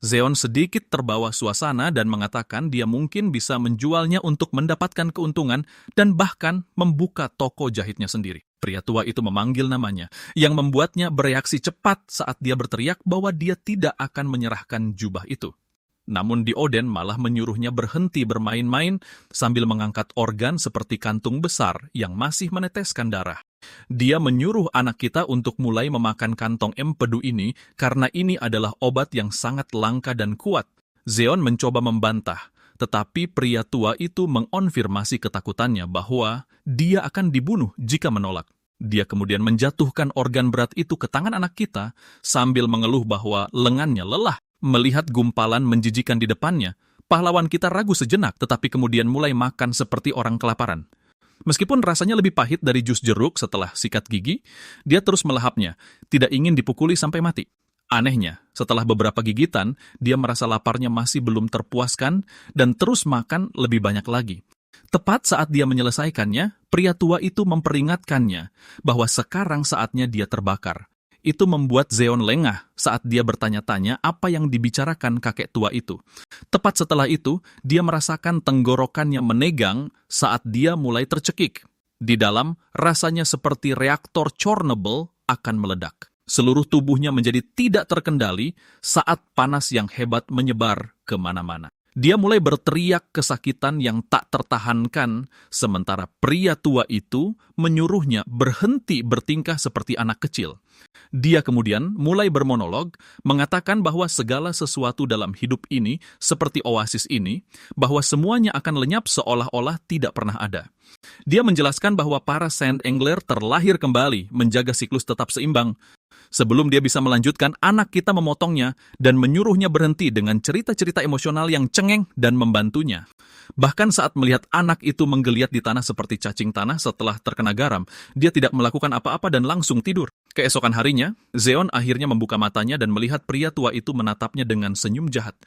Zeon sedikit terbawa suasana dan mengatakan dia mungkin bisa menjualnya untuk mendapatkan keuntungan dan bahkan membuka toko jahitnya sendiri. Pria tua itu memanggil namanya, yang membuatnya bereaksi cepat saat dia berteriak bahwa dia tidak akan menyerahkan jubah itu. Namun Dioden malah menyuruhnya berhenti bermain-main sambil mengangkat organ seperti kantung besar yang masih meneteskan darah. Dia menyuruh anak kita untuk mulai memakan kantong empedu ini karena ini adalah obat yang sangat langka dan kuat. Zeon mencoba membantah, tetapi pria tua itu mengonfirmasi ketakutannya bahwa dia akan dibunuh jika menolak. Dia kemudian menjatuhkan organ berat itu ke tangan anak kita sambil mengeluh bahwa lengannya lelah. Melihat gumpalan menjijikan di depannya, pahlawan kita ragu sejenak tetapi kemudian mulai makan seperti orang kelaparan. Meskipun rasanya lebih pahit dari jus jeruk setelah sikat gigi, dia terus melahapnya, tidak ingin dipukuli sampai mati. Anehnya, setelah beberapa gigitan, dia merasa laparnya masih belum terpuaskan dan terus makan lebih banyak lagi. Tepat saat dia menyelesaikannya, pria tua itu memperingatkannya bahwa sekarang saatnya dia terbakar. Itu membuat Zeon lengah saat dia bertanya-tanya apa yang dibicarakan kakek tua itu. Tepat setelah itu, dia merasakan tenggorokannya menegang saat dia mulai tercekik. Di dalam, rasanya seperti reaktor Chernobyl akan meledak. Seluruh tubuhnya menjadi tidak terkendali saat panas yang hebat menyebar kemana-mana. Dia mulai berteriak kesakitan yang tak tertahankan, sementara pria tua itu menyuruhnya berhenti bertingkah seperti anak kecil. Dia kemudian mulai bermonolog, mengatakan bahwa segala sesuatu dalam hidup ini, seperti oasis ini, bahwa semuanya akan lenyap seolah-olah tidak pernah ada. Dia menjelaskan bahwa para Saint Engler terlahir kembali, menjaga siklus tetap seimbang. Sebelum dia bisa melanjutkan, anak kita memotongnya dan menyuruhnya berhenti dengan cerita-cerita emosional yang cengeng dan membantunya. Bahkan saat melihat anak itu menggeliat di tanah seperti cacing tanah setelah terkena garam, dia tidak melakukan apa-apa dan langsung tidur. Keesokan harinya, Zeon akhirnya membuka matanya dan melihat pria tua itu menatapnya dengan senyum jahat.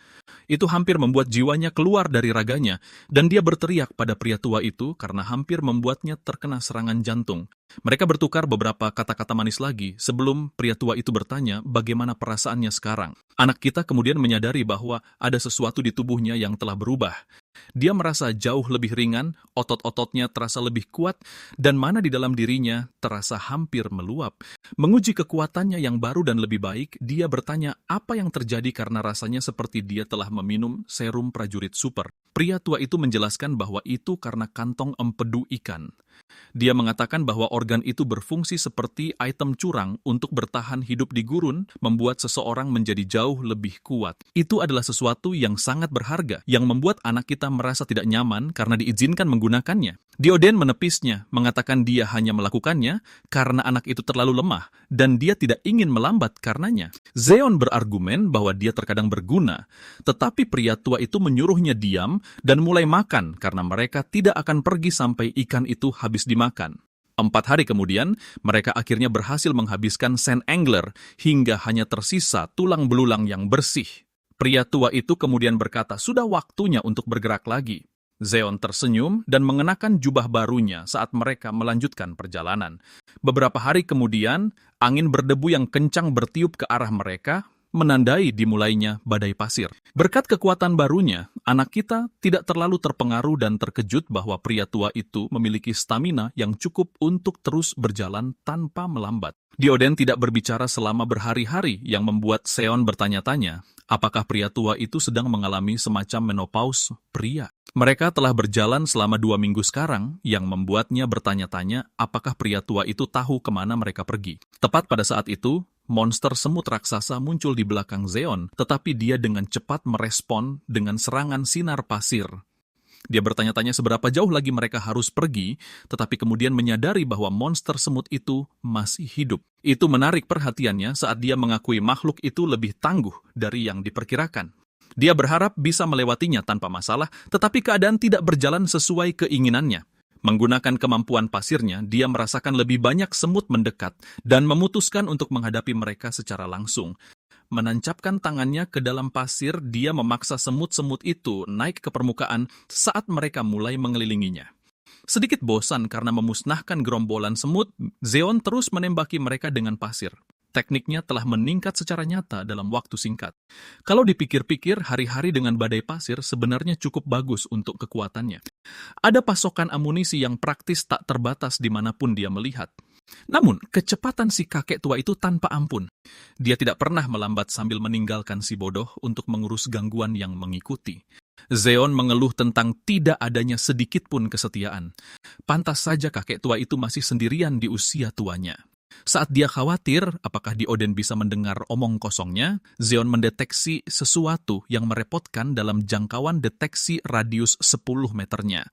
Itu hampir membuat jiwanya keluar dari raganya, dan dia berteriak pada pria tua itu karena hampir membuatnya terkena serangan jantung. Mereka bertukar beberapa kata-kata manis lagi sebelum pria tua itu bertanya bagaimana perasaannya sekarang. Anak kita kemudian menyadari bahwa ada sesuatu di tubuhnya yang telah berubah. Dia merasa jauh lebih ringan, otot-ototnya terasa lebih kuat, dan mana di dalam dirinya terasa hampir meluap. Menguji kekuatannya yang baru dan lebih baik, dia bertanya apa yang terjadi karena rasanya seperti dia telah meminum serum prajurit super. Pria tua itu menjelaskan bahwa itu karena kantong empedu ikan. Dia mengatakan bahwa organ itu berfungsi seperti item curang untuk bertahan hidup di gurun, membuat seseorang menjadi jauh lebih kuat. Itu adalah sesuatu yang sangat berharga, yang membuat anak kita merasa tidak nyaman karena diizinkan menggunakannya. Dioden menepisnya, mengatakan dia hanya melakukannya karena anak itu terlalu lemah, dan dia tidak ingin melambat karenanya. Zeon berargumen bahwa dia terkadang berguna, tetapi pria tua itu menyuruhnya diam dan mulai makan karena mereka tidak akan pergi sampai ikan itu habis dimakan. 4 hari kemudian, mereka akhirnya berhasil menghabiskan Saint Engler hingga hanya tersisa tulang belulang yang bersih. Pria tua itu kemudian berkata, sudah waktunya untuk bergerak lagi. Zeon tersenyum dan mengenakan jubah barunya saat mereka melanjutkan perjalanan. Beberapa hari kemudian, angin berdebu yang kencang bertiup ke arah mereka, menandai dimulainya badai pasir. Berkat kekuatan barunya, anak kita tidak terlalu terpengaruh dan terkejut bahwa pria tua itu memiliki stamina yang cukup untuk terus berjalan tanpa melambat. Dioden tidak berbicara selama berhari-hari yang membuat Seon bertanya-tanya, apakah pria tua itu sedang mengalami semacam menopause pria? Mereka telah berjalan selama 2 minggu sekarang, yang membuatnya bertanya-tanya apakah pria tua itu tahu kemana mereka pergi. Tepat pada saat itu, monster semut raksasa muncul di belakang Zeon, tetapi dia dengan cepat merespon dengan serangan sinar pasir. Dia bertanya-tanya seberapa jauh lagi mereka harus pergi, tetapi kemudian menyadari bahwa monster semut itu masih hidup. Itu menarik perhatiannya saat dia mengakui makhluk itu lebih tangguh dari yang diperkirakan. Dia berharap bisa melewatinya tanpa masalah, tetapi keadaan tidak berjalan sesuai keinginannya. Menggunakan kemampuan pasirnya, dia merasakan lebih banyak semut mendekat dan memutuskan untuk menghadapi mereka secara langsung. Menancapkan tangannya ke dalam pasir, dia memaksa semut-semut itu naik ke permukaan saat mereka mulai mengelilinginya. Sedikit bosan karena memusnahkan gerombolan semut, Zeon terus menembaki mereka dengan pasir. Tekniknya telah meningkat secara nyata dalam waktu singkat. Kalau dipikir-pikir, hari-hari dengan badai pasir sebenarnya cukup bagus untuk kekuatannya. Ada pasokan amunisi yang praktis tak terbatas dimanapun dia melihat. Namun, kecepatan si kakek tua itu tanpa ampun. Dia tidak pernah melambat sambil meninggalkan si bodoh untuk mengurus gangguan yang mengikuti. Zeon mengeluh tentang tidak adanya sedikit pun kesetiaan. Pantas saja kakek tua itu masih sendirian di usia tuanya. Saat dia khawatir apakah Dioden bisa mendengar omong kosongnya, Zeon mendeteksi sesuatu yang merepotkan dalam jangkauan deteksi radius 10 meternya.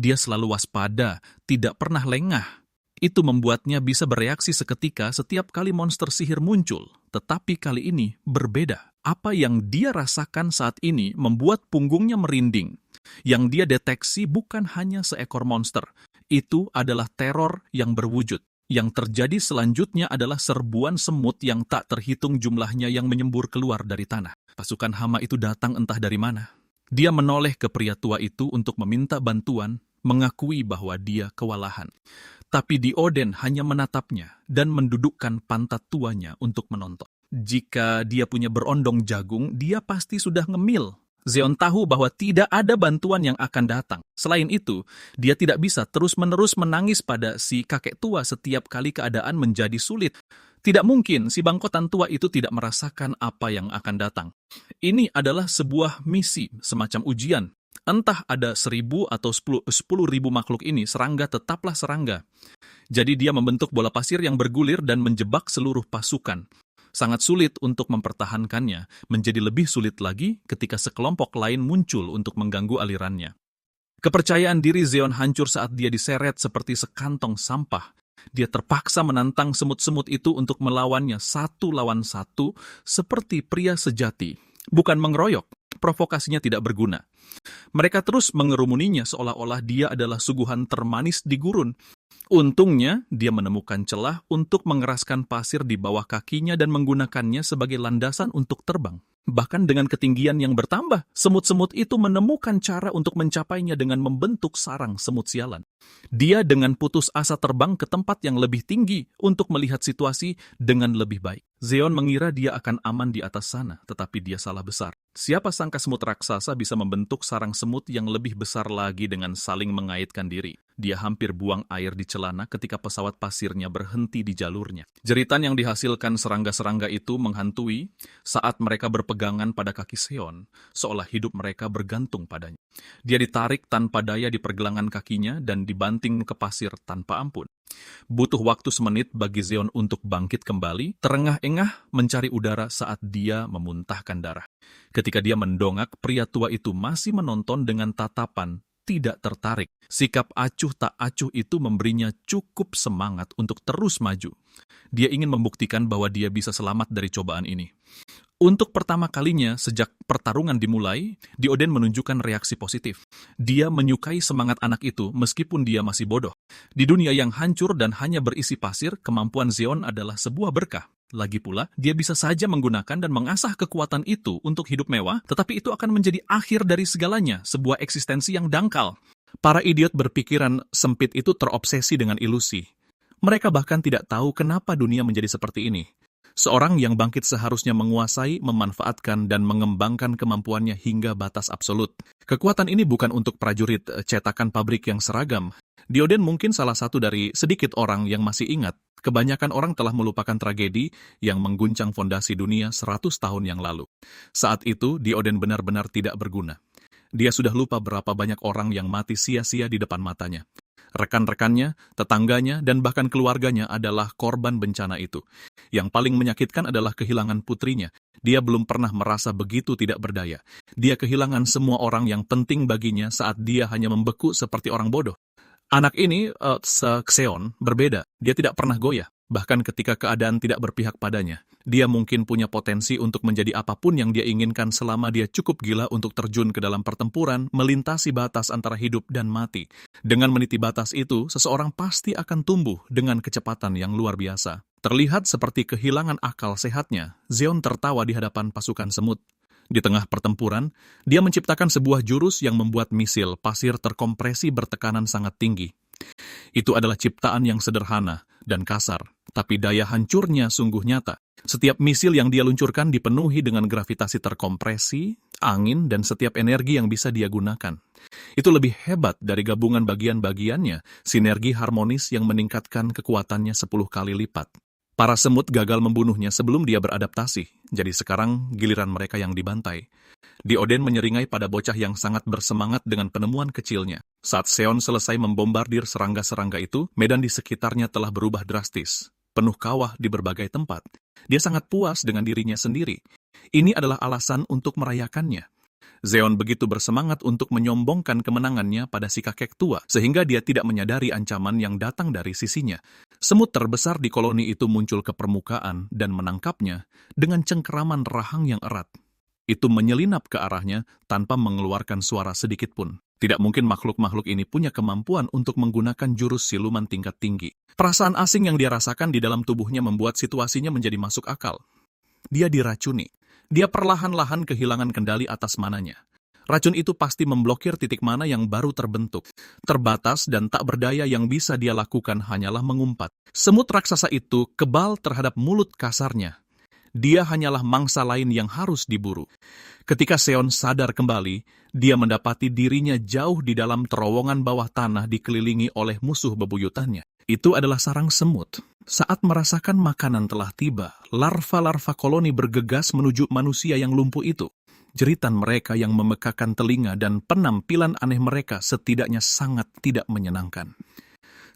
Dia selalu waspada, tidak pernah lengah. Itu membuatnya bisa bereaksi seketika setiap kali monster sihir muncul. Tetapi kali ini berbeda. Apa yang dia rasakan saat ini membuat punggungnya merinding. Yang dia deteksi bukan hanya seekor monster. Itu adalah teror yang berwujud. Yang terjadi selanjutnya adalah serbuan semut yang tak terhitung jumlahnya yang menyembur keluar dari tanah. Pasukan hama itu datang entah dari mana. Dia menoleh ke pria tua itu untuk meminta bantuan, mengakui bahwa dia kewalahan. Tapi Dioden hanya menatapnya dan mendudukkan pantat tuanya untuk menonton. Jika dia punya berondong jagung, dia pasti sudah ngemil. Zeon tahu bahwa tidak ada bantuan yang akan datang. Selain itu, dia tidak bisa terus-menerus menangis pada si kakek tua setiap kali keadaan menjadi sulit. Tidak mungkin si bangkotan tua itu tidak merasakan apa yang akan datang. Ini adalah sebuah misi, semacam ujian. Entah ada 1.000 atau 10.000 makhluk ini, serangga tetaplah serangga. Jadi dia membentuk bola pasir yang bergulir dan menjebak seluruh pasukan. Sangat sulit untuk mempertahankannya, menjadi lebih sulit lagi ketika sekelompok lain muncul untuk mengganggu alirannya. Kepercayaan diri Zeon hancur saat dia diseret seperti sekantong sampah. Dia terpaksa menantang semut-semut itu untuk melawannya satu lawan satu seperti pria sejati. Bukan mengeroyok, provokasinya tidak berguna. Mereka terus mengerumuninya seolah-olah dia adalah suguhan termanis di gurun. Untungnya, dia menemukan celah untuk mengeraskan pasir di bawah kakinya dan menggunakannya sebagai landasan untuk terbang. Bahkan dengan ketinggian yang bertambah, semut-semut itu menemukan cara untuk mencapainya dengan membentuk sarang semut sialan. Dia dengan putus asa terbang ke tempat yang lebih tinggi untuk melihat situasi dengan lebih baik. Zeon mengira dia akan aman di atas sana, tetapi dia salah besar. Siapa sangka semut raksasa bisa membentuk sarang semut yang lebih besar lagi dengan saling mengaitkan diri. Dia hampir buang air di celana ketika pesawat pasirnya berhenti di jalurnya. Jeritan yang dihasilkan serangga-serangga itu menghantui saat mereka berpegangan pada kaki Zeon, seolah hidup mereka bergantung padanya. Dia ditarik tanpa daya di pergelangan kakinya dan dibanting ke pasir tanpa ampun. Butuh waktu semenit bagi Zeon untuk bangkit kembali, terengah-engah mencari udara saat dia memuntahkan darah. Ketika dia mendongak, pria tua itu masih menonton dengan tatapan tidak tertarik. Sikap acuh tak acuh itu memberinya cukup semangat untuk terus maju. Dia ingin membuktikan bahwa dia bisa selamat dari cobaan ini. Untuk pertama kalinya sejak pertarungan dimulai, Dioden menunjukkan reaksi positif. Dia menyukai semangat anak itu meskipun dia masih bodoh. Di dunia yang hancur dan hanya berisi pasir, kemampuan Zeon adalah sebuah berkah. Lagi pula, dia bisa saja menggunakan dan mengasah kekuatan itu untuk hidup mewah, tetapi itu akan menjadi akhir dari segalanya, sebuah eksistensi yang dangkal. Para idiot berpikiran sempit itu terobsesi dengan ilusi. Mereka bahkan tidak tahu kenapa dunia menjadi seperti ini. Seorang yang bangkit seharusnya menguasai, memanfaatkan, dan mengembangkan kemampuannya hingga batas absolut. Kekuatan ini bukan untuk prajurit cetakan pabrik yang seragam. Dioden mungkin salah satu dari sedikit orang yang masih ingat. Kebanyakan orang telah melupakan tragedi yang mengguncang fondasi dunia 100 tahun yang lalu. Saat itu, Dioden benar-benar tidak berguna. Dia sudah lupa berapa banyak orang yang mati sia-sia di depan matanya. Rekan-rekannya, tetangganya, dan bahkan keluarganya adalah korban bencana itu. Yang paling menyakitkan adalah kehilangan putrinya. Dia belum pernah merasa begitu tidak berdaya. Dia kehilangan semua orang yang penting baginya saat dia hanya membeku seperti orang bodoh. Anak ini, Xeon, berbeda. Dia tidak pernah goyah, bahkan ketika keadaan tidak berpihak padanya. Dia mungkin punya potensi untuk menjadi apapun yang dia inginkan selama dia cukup gila untuk terjun ke dalam pertempuran, melintasi batas antara hidup dan mati. Dengan meniti batas itu, seseorang pasti akan tumbuh dengan kecepatan yang luar biasa. Terlihat seperti kehilangan akal sehatnya, Zeon tertawa di hadapan pasukan semut. Di tengah pertempuran, dia menciptakan sebuah jurus yang membuat misil pasir terkompresi bertekanan sangat tinggi. Itu adalah ciptaan yang sederhana dan kasar, tapi daya hancurnya sungguh nyata. Setiap misil yang dia luncurkan dipenuhi dengan gravitasi terkompresi, angin, dan setiap energi yang bisa dia gunakan. Itu lebih hebat dari gabungan bagian-bagiannya, sinergi harmonis yang meningkatkan kekuatannya 10 kali lipat. Para semut gagal membunuhnya sebelum dia beradaptasi, jadi sekarang giliran mereka yang dibantai. Dioden menyeringai pada bocah yang sangat bersemangat dengan penemuan kecilnya. Saat Seon selesai membombardir serangga-serangga itu, medan di sekitarnya telah berubah drastis. Penuh kawah di berbagai tempat. Dia sangat puas dengan dirinya sendiri. Ini adalah alasan untuk merayakannya. Zeon begitu bersemangat untuk menyombongkan kemenangannya pada si kakek tua, sehingga dia tidak menyadari ancaman yang datang dari sisinya. Semut terbesar di koloni itu muncul ke permukaan dan menangkapnya dengan cengkeraman rahang yang erat. Itu menyelinap ke arahnya tanpa mengeluarkan suara sedikit pun. Tidak mungkin makhluk-makhluk ini punya kemampuan untuk menggunakan jurus siluman tingkat tinggi. Perasaan asing yang dia rasakan di dalam tubuhnya membuat situasinya menjadi masuk akal. Dia diracuni. Dia perlahan-lahan kehilangan kendali atas mananya. Racun itu pasti memblokir titik mana yang baru terbentuk. Terbatas dan tak berdaya yang bisa dia lakukan hanyalah mengumpat. Semut raksasa itu kebal terhadap mulut kasarnya. Dia hanyalah mangsa lain yang harus diburu. Ketika Seon sadar kembali, dia mendapati dirinya jauh di dalam terowongan bawah tanah dikelilingi oleh musuh bebuyutannya. Itu adalah sarang semut. Saat merasakan makanan telah tiba, larva-larva koloni bergegas menuju manusia yang lumpuh itu. Jeritan mereka yang memekakan telinga dan penampilan aneh mereka setidaknya sangat tidak menyenangkan.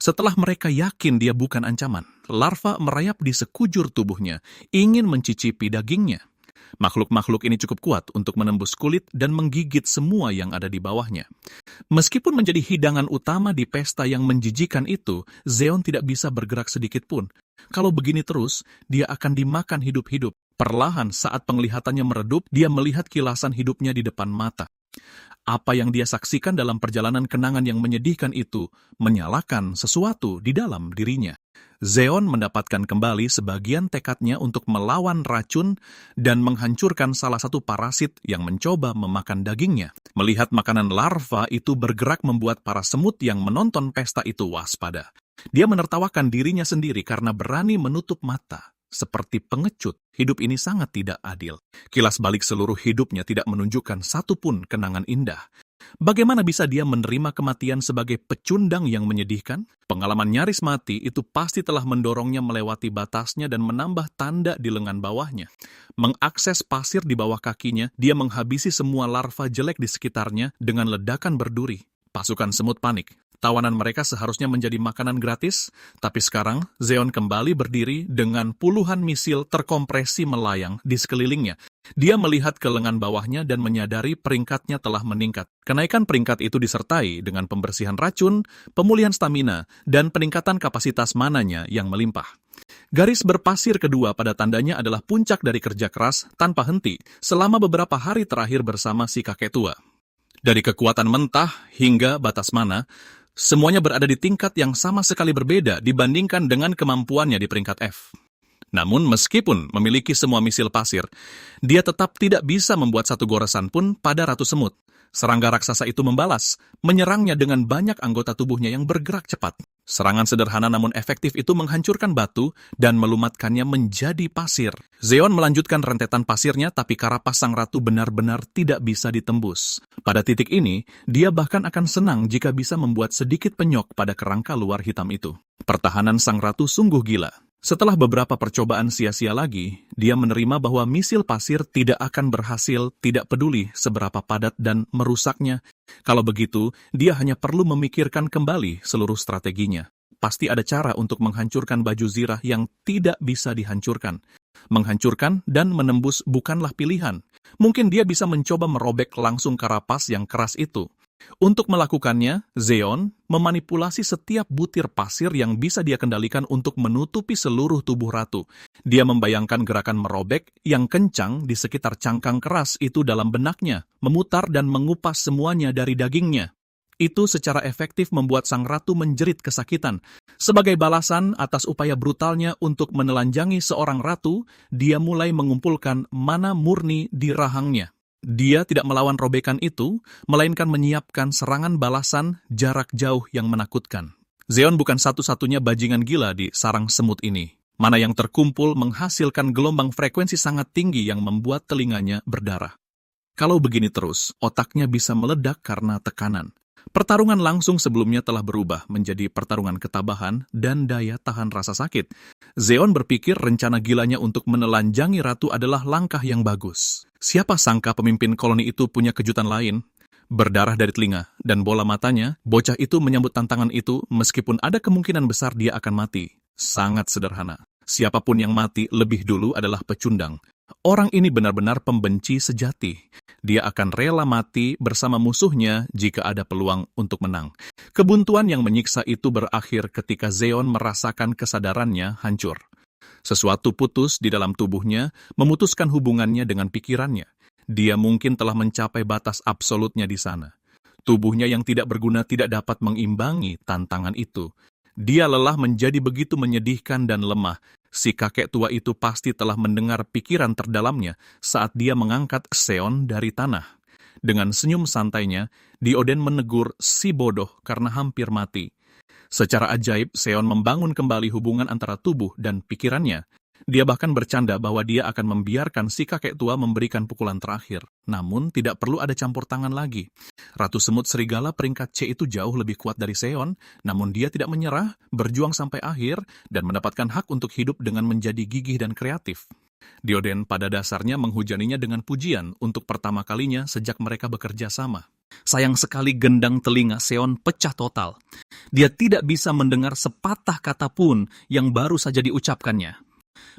Setelah mereka yakin dia bukan ancaman, larva merayap di sekujur tubuhnya, ingin mencicipi dagingnya. Makhluk-makhluk ini cukup kuat untuk menembus kulit dan menggigit semua yang ada di bawahnya. Meskipun menjadi hidangan utama di pesta yang menjijikan itu, Zeon tidak bisa bergerak sedikit pun. Kalau begini terus, dia akan dimakan hidup-hidup. Perlahan saat penglihatannya meredup, dia melihat kilasan hidupnya di depan mata. Apa yang dia saksikan dalam perjalanan kenangan yang menyedihkan itu menyalakan sesuatu di dalam dirinya. Zeon mendapatkan kembali sebagian tekadnya untuk melawan racun dan menghancurkan salah satu parasit yang mencoba memakan dagingnya. Melihat makanan larva itu bergerak membuat para semut yang menonton pesta itu waspada. Dia menertawakan dirinya sendiri karena berani menutup mata. Seperti pengecut, hidup ini sangat tidak adil. Kilas balik seluruh hidupnya tidak menunjukkan satupun kenangan indah. Bagaimana bisa dia menerima kematian sebagai pecundang yang menyedihkan? Pengalaman nyaris mati itu pasti telah mendorongnya melewati batasnya dan menambah tanda di lengan bawahnya. Mengakses pasir di bawah kakinya, dia menghabisi semua larva jelek di sekitarnya dengan ledakan berduri. Pasukan semut panik. Tawanan mereka seharusnya menjadi makanan gratis, tapi sekarang Zeon kembali berdiri dengan puluhan misil terkompresi melayang di sekelilingnya. Dia melihat ke lengan bawahnya dan menyadari peringkatnya telah meningkat. Kenaikan peringkat itu disertai dengan pembersihan racun, pemulihan stamina, dan peningkatan kapasitas mananya yang melimpah. Garis berpasir kedua pada tandanya adalah puncak dari kerja keras tanpa henti selama beberapa hari terakhir bersama si kakek tua. Dari kekuatan mentah hingga batas mana, semuanya berada di tingkat yang sama sekali berbeda dibandingkan dengan kemampuannya di peringkat F. Namun meskipun memiliki semua misil pasir, dia tetap tidak bisa membuat satu goresan pun pada Ratu Semut. Serangga raksasa itu membalas, menyerangnya dengan banyak anggota tubuhnya yang bergerak cepat. Serangan sederhana namun efektif itu menghancurkan batu dan melumatkannya menjadi pasir. Zeon melanjutkan rentetan pasirnya, tapi karapas sang ratu benar-benar tidak bisa ditembus. Pada titik ini, dia bahkan akan senang jika bisa membuat sedikit penyok pada kerangka luar hitam itu. Pertahanan sang ratu sungguh gila. Setelah beberapa percobaan sia-sia lagi, dia menerima bahwa misil pasir tidak akan berhasil, tidak peduli seberapa padat dan merusaknya. Kalau begitu, dia hanya perlu memikirkan kembali seluruh strateginya. Pasti ada cara untuk menghancurkan baju zirah yang tidak bisa dihancurkan. Menghancurkan dan menembus bukanlah pilihan. Mungkin dia bisa mencoba merobek langsung karapas yang keras itu. Untuk melakukannya, Zeon memanipulasi setiap butir pasir yang bisa dia kendalikan untuk menutupi seluruh tubuh ratu. Dia membayangkan gerakan merobek yang kencang di sekitar cangkang keras itu dalam benaknya, memutar dan mengupas semuanya dari dagingnya. Itu secara efektif membuat sang ratu menjerit kesakitan. Sebagai balasan atas upaya brutalnya untuk menelanjangi seorang ratu, dia mulai mengumpulkan mana murni di rahangnya. Dia tidak melawan robekan itu, melainkan menyiapkan serangan balasan jarak jauh yang menakutkan. Zeon bukan satu-satunya bajingan gila di sarang semut ini. Mana yang terkumpul menghasilkan gelombang frekuensi sangat tinggi yang membuat telinganya berdarah. Kalau begini terus, otaknya bisa meledak karena tekanan. Pertarungan langsung sebelumnya telah berubah menjadi pertarungan ketabahan dan daya tahan rasa sakit. Zeon berpikir rencana gilanya untuk menelanjangi ratu adalah langkah yang bagus. Siapa sangka pemimpin koloni itu punya kejutan lain? Berdarah dari telinga dan bola matanya, bocah itu menyambut tantangan itu meskipun ada kemungkinan besar dia akan mati. Sangat sederhana. Siapapun yang mati lebih dulu adalah pecundang. Orang ini benar-benar pembenci sejati. Dia akan rela mati bersama musuhnya jika ada peluang untuk menang. Kebuntuan yang menyiksa itu berakhir ketika Zeon merasakan kesadarannya hancur. Sesuatu putus di dalam tubuhnya, memutuskan hubungannya dengan pikirannya. Dia mungkin telah mencapai batas absolutnya di sana. Tubuhnya yang tidak berguna tidak dapat mengimbangi tantangan itu. Dia lelah menjadi begitu menyedihkan dan lemah. Si kakek tua itu pasti telah mendengar pikiran terdalamnya saat dia mengangkat Seon dari tanah. Dengan senyum santainya, Dioden menegur si bodoh karena hampir mati. Secara ajaib, Seon membangun kembali hubungan antara tubuh dan pikirannya. Dia bahkan bercanda bahwa dia akan membiarkan si kakek tua memberikan pukulan terakhir. Namun, tidak perlu ada campur tangan lagi. Ratu Semut Serigala peringkat C itu jauh lebih kuat dari Seon, namun dia tidak menyerah, berjuang sampai akhir, dan mendapatkan hak untuk hidup dengan menjadi gigih dan kreatif. Dioden pada dasarnya menghujaninya dengan pujian untuk pertama kalinya sejak mereka bekerja sama. Sayang sekali gendang telinga Seon pecah total. Dia tidak bisa mendengar sepatah kata pun yang baru saja diucapkannya.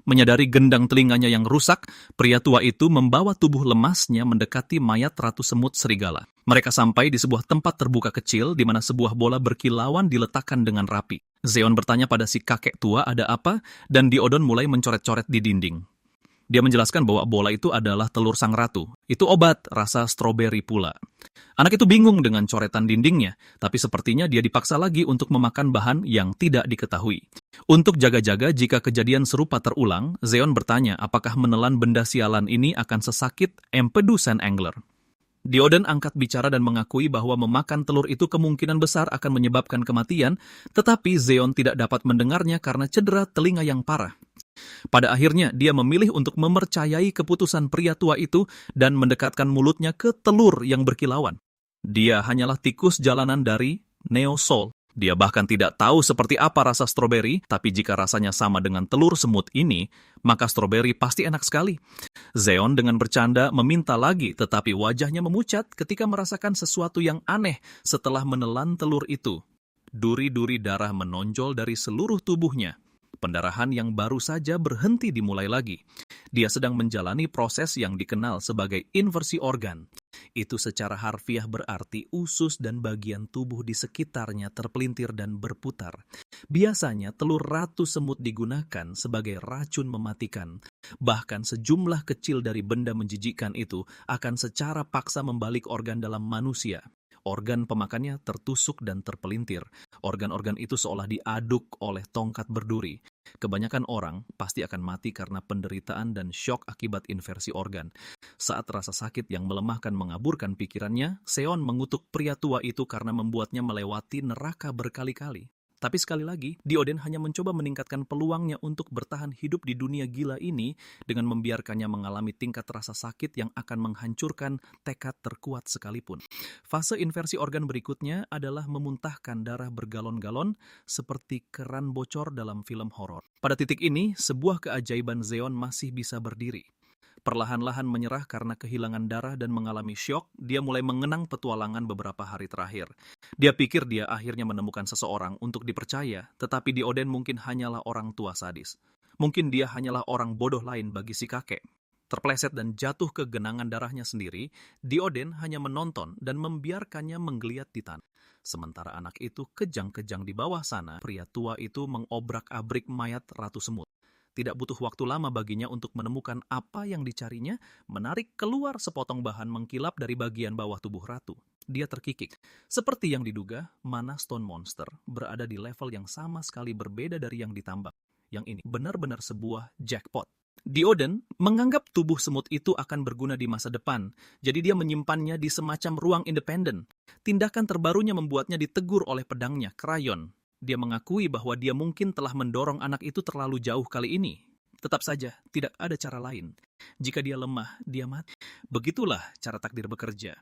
Menyadari gendang telinganya yang rusak, pria tua itu membawa tubuh lemasnya mendekati mayat Ratu Semut Serigala. Mereka sampai di sebuah tempat terbuka kecil di mana sebuah bola berkilauan diletakkan dengan rapi. Zeon bertanya pada si kakek tua ada apa, dan Dioden mulai mencoret-coret di dinding. Dia menjelaskan bahwa bola itu adalah telur sang ratu. Itu obat rasa stroberi pula. Anak itu bingung dengan coretan dindingnya, tapi sepertinya dia dipaksa lagi untuk memakan bahan yang tidak diketahui. Untuk jaga-jaga jika kejadian serupa terulang, Zeon bertanya apakah menelan benda sialan ini akan sesakit Empedu Sand Angler. Dioden angkat bicara dan mengakui bahwa memakan telur itu kemungkinan besar akan menyebabkan kematian, tetapi Zeon tidak dapat mendengarnya karena cedera telinga yang parah. Pada akhirnya, dia memilih untuk mempercayai keputusan pria tua itu dan mendekatkan mulutnya ke telur yang berkilauan. Dia hanyalah tikus jalanan dari Neo Sol. Dia bahkan tidak tahu seperti apa rasa stroberi, tapi jika rasanya sama dengan telur semut ini, maka stroberi pasti enak sekali. Zeon dengan bercanda meminta lagi, tetapi wajahnya memucat ketika merasakan sesuatu yang aneh setelah menelan telur itu. Duri-duri darah menonjol dari seluruh tubuhnya. Pendarahan yang baru saja berhenti dimulai lagi. Dia sedang menjalani proses yang dikenal sebagai inversi organ. Itu secara harfiah berarti usus dan bagian tubuh di sekitarnya terpelintir dan berputar. Biasanya telur ratu semut digunakan sebagai racun mematikan. Bahkan sejumlah kecil dari benda menjijikkan itu akan secara paksa membalik organ dalam manusia. Organ pemakannya tertusuk dan terpelintir. Organ-organ itu seolah diaduk oleh tongkat berduri. Kebanyakan orang pasti akan mati karena penderitaan dan syok akibat inversi organ. Saat rasa sakit yang melemahkan mengaburkan pikirannya, Seon mengutuk pria tua itu karena membuatnya melewati neraka berkali-kali. Tapi sekali lagi, Dioden hanya mencoba meningkatkan peluangnya untuk bertahan hidup di dunia gila ini dengan membiarkannya mengalami tingkat rasa sakit yang akan menghancurkan tekad terkuat sekalipun. Fase inversi organ berikutnya adalah memuntahkan darah bergalon-galon seperti keran bocor dalam film horor. Pada titik ini, sebuah keajaiban Zeon masih bisa berdiri. Perlahan-lahan menyerah karena kehilangan darah dan mengalami syok, dia mulai mengenang petualangan beberapa hari terakhir. Dia pikir dia akhirnya menemukan seseorang untuk dipercaya, tetapi Dioden mungkin hanyalah orang tua sadis. Mungkin dia hanyalah orang bodoh lain bagi si kakek. Terpleset dan jatuh ke genangan darahnya sendiri, Dioden hanya menonton dan membiarkannya menggeliat di tanah. Sementara anak itu kejang-kejang di bawah sana, pria tua itu mengobrak-abrik mayat Ratu Semut. Tidak butuh waktu lama baginya untuk menemukan apa yang dicarinya, menarik keluar sepotong bahan mengkilap dari bagian bawah tubuh ratu. Dia terkikik. Seperti yang diduga, mana Stone Monster berada di level yang sama sekali berbeda dari yang ditambak. Yang ini benar-benar sebuah jackpot. Dioden menganggap tubuh semut itu akan berguna di masa depan, jadi dia menyimpannya di semacam ruang independen. Tindakan terbarunya membuatnya ditegur oleh pedangnya, Krayon. Dia mengakui bahwa dia mungkin telah mendorong anak itu terlalu jauh kali ini. Tetap saja, tidak ada cara lain. Jika dia lemah, dia mati. Begitulah cara takdir bekerja.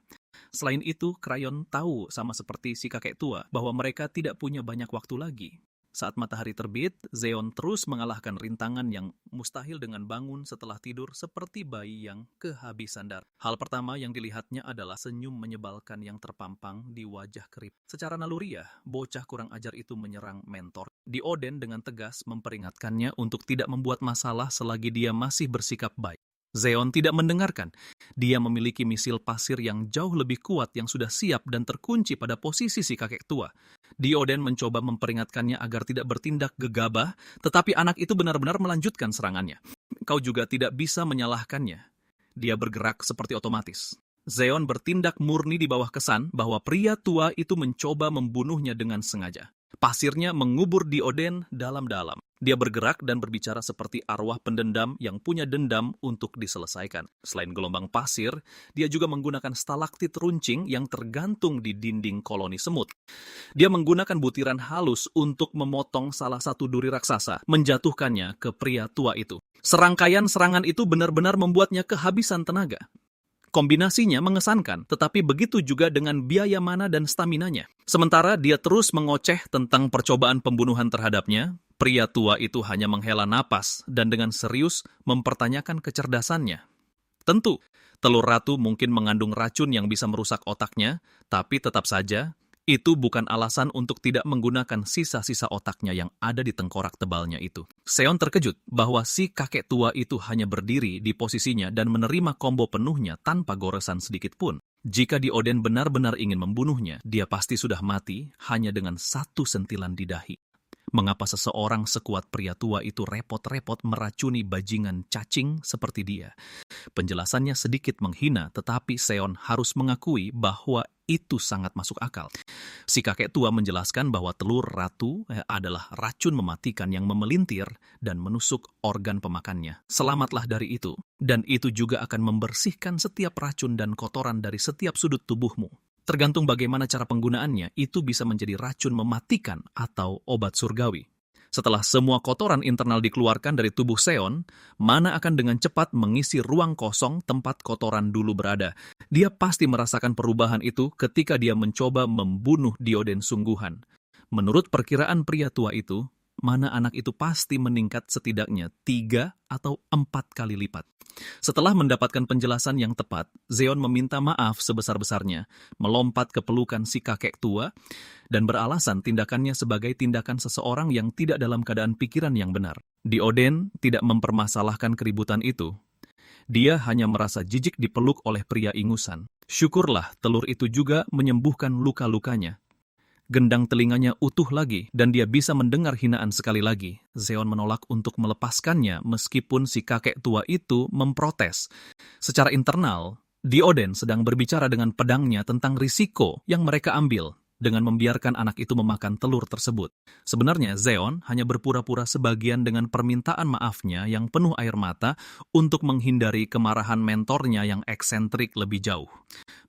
Selain itu, Krayon tahu sama seperti si kakek tua bahwa mereka tidak punya banyak waktu lagi. Saat matahari terbit, Zeon terus mengalahkan rintangan yang mustahil dengan bangun setelah tidur seperti bayi yang kehabisan darah. Hal pertama yang dilihatnya adalah senyum menyebalkan yang terpampang di wajah kerip. Secara naluriah, bocah kurang ajar itu menyerang mentor. Dioden dengan tegas memperingatkannya untuk tidak membuat masalah selagi dia masih bersikap baik. Zeon tidak mendengarkan. Dia memiliki misil pasir yang jauh lebih kuat yang sudah siap dan terkunci pada posisi si kakek tua. Dioden mencoba memperingatkannya agar tidak bertindak gegabah, tetapi anak itu benar-benar melanjutkan serangannya. Kau juga tidak bisa menyalahkannya. Dia bergerak seperti otomatis. Zeon bertindak murni di bawah kesan bahwa pria tua itu mencoba membunuhnya dengan sengaja. Pasirnya mengubur Dioden dalam-dalam. Dia bergerak dan berbicara seperti arwah pendendam yang punya dendam untuk diselesaikan. Selain gelombang pasir, dia juga menggunakan stalaktit runcing yang tergantung di dinding koloni semut. Dia menggunakan butiran halus untuk memotong salah satu duri raksasa, menjatuhkannya ke pria tua itu. Serangkaian serangan itu benar-benar membuatnya kehabisan tenaga. Kombinasinya mengesankan, tetapi begitu juga dengan biaya mana dan staminanya. Sementara dia terus mengoceh tentang percobaan pembunuhan terhadapnya, pria tua itu hanya menghela napas dan dengan serius mempertanyakan kecerdasannya. Tentu, telur ratu mungkin mengandung racun yang bisa merusak otaknya, tapi tetap saja, itu bukan alasan untuk tidak menggunakan sisa-sisa otaknya yang ada di tengkorak tebalnya itu. Seon terkejut bahwa si kakek tua itu hanya berdiri di posisinya dan menerima combo penuhnya tanpa goresan sedikit pun. Jika Dioden benar-benar ingin membunuhnya, dia pasti sudah mati hanya dengan satu sentilan di dahi. Mengapa seseorang sekuat pria tua itu repot-repot meracuni bajingan cacing seperti dia? Penjelasannya sedikit menghina, tetapi Seon harus mengakui bahwa itu sangat masuk akal. Si kakek tua menjelaskan bahwa telur ratu adalah racun mematikan yang memelintir dan menusuk organ pemakannya. Selamatlah dari itu, dan itu juga akan membersihkan setiap racun dan kotoran dari setiap sudut tubuhmu. Tergantung bagaimana cara penggunaannya, itu bisa menjadi racun mematikan atau obat surgawi. Setelah semua kotoran internal dikeluarkan dari tubuh Seon, Mana akan dengan cepat mengisi ruang kosong tempat kotoran dulu berada. Dia pasti merasakan perubahan itu ketika dia mencoba membunuh Dioden sungguhan. Menurut perkiraan pria tua itu, Mana anak itu pasti meningkat setidaknya 3 atau 4 kali lipat. Setelah mendapatkan penjelasan yang tepat, Zeon meminta maaf sebesar-besarnya, melompat ke pelukan si kakek tua, dan beralasan tindakannya sebagai tindakan seseorang yang tidak dalam keadaan pikiran yang benar. Dioden tidak mempermasalahkan keributan itu. Dia hanya merasa jijik dipeluk oleh pria ingusan. Syukurlah telur itu juga menyembuhkan luka-lukanya. Gendang telinganya utuh lagi dan dia bisa mendengar hinaan sekali lagi. Zeon menolak untuk melepaskannya meskipun si kakek tua itu memprotes. Secara internal, Dioden sedang berbicara dengan pedangnya tentang risiko yang mereka ambil dengan membiarkan anak itu memakan telur tersebut. Sebenarnya Zeon hanya berpura-pura sebagian dengan permintaan maafnya yang penuh air mata untuk menghindari kemarahan mentornya yang eksentrik lebih jauh.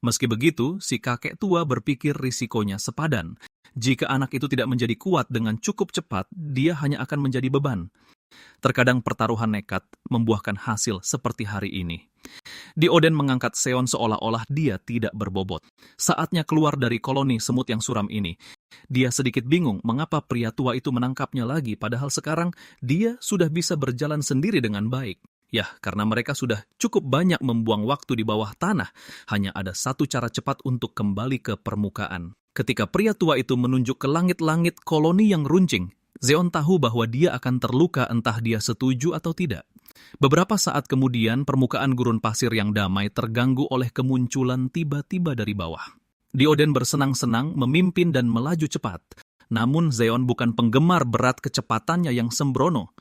Meski begitu, si kakek tua berpikir risikonya sepadan. Jika anak itu tidak menjadi kuat dengan cukup cepat, dia hanya akan menjadi beban. Terkadang pertaruhan nekat membuahkan hasil seperti hari ini. Dioden mengangkat Seon seolah-olah dia tidak berbobot. Saatnya keluar dari koloni semut yang suram ini. Dia sedikit bingung mengapa pria tua itu menangkapnya lagi, padahal sekarang dia sudah bisa berjalan sendiri dengan baik. Ya, karena mereka sudah cukup banyak membuang waktu di bawah tanah, hanya ada satu cara cepat untuk kembali ke permukaan. Ketika pria tua itu menunjuk ke langit-langit koloni yang runcing, Zeon tahu bahwa dia akan terluka entah dia setuju atau tidak. Beberapa saat kemudian, permukaan gurun pasir yang damai terganggu oleh kemunculan tiba-tiba dari bawah. Dioden bersenang-senang, memimpin dan melaju cepat. Namun Zeon bukan penggemar berat kecepatannya yang sembrono.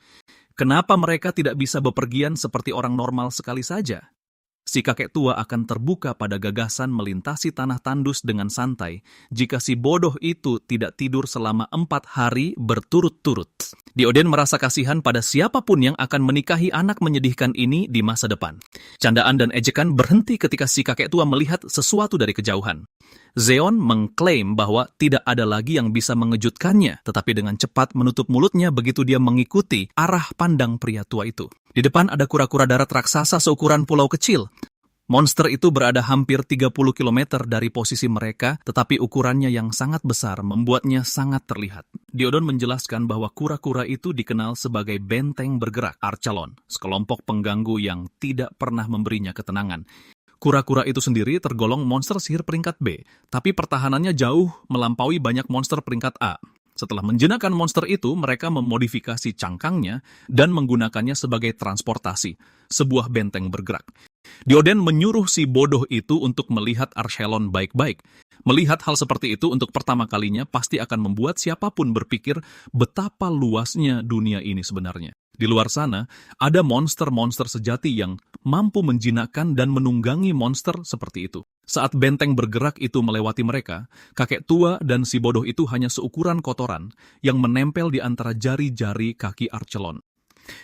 Kenapa mereka tidak bisa bepergian seperti orang normal sekali saja? Si kakek tua akan terbuka pada gagasan melintasi tanah tandus dengan santai jika si bodoh itu tidak tidur selama 4 hari berturut-turut. Dioden merasa kasihan pada siapapun yang akan menikahi anak menyedihkan ini di masa depan. Candaan dan ejekan berhenti ketika si kakek tua melihat sesuatu dari kejauhan. Zeon mengklaim bahwa tidak ada lagi yang bisa mengejutkannya, tetapi dengan cepat menutup mulutnya begitu dia mengikuti arah pandang pria tua itu. Di depan ada kura-kura darat raksasa seukuran pulau kecil. Monster itu berada hampir 30 km dari posisi mereka, tetapi ukurannya yang sangat besar membuatnya sangat terlihat. Dioden menjelaskan bahwa kura-kura itu dikenal sebagai benteng bergerak, Archelon, sekelompok pengganggu yang tidak pernah memberinya ketenangan. Kura-kura itu sendiri tergolong monster sihir peringkat B, tapi pertahanannya jauh melampaui banyak monster peringkat A. Setelah menjinakkan monster itu, mereka memodifikasi cangkangnya dan menggunakannya sebagai transportasi, sebuah benteng bergerak. Dioden menyuruh si bodoh itu untuk melihat Archelon baik-baik. Melihat hal seperti itu untuk pertama kalinya pasti akan membuat siapapun berpikir betapa luasnya dunia ini sebenarnya. Di luar sana, ada monster-monster sejati yang mampu menjinakkan dan menunggangi monster seperti itu. Saat benteng bergerak itu melewati mereka, kakek tua dan si bodoh itu hanya seukuran kotoran yang menempel di antara jari-jari kaki Archelon.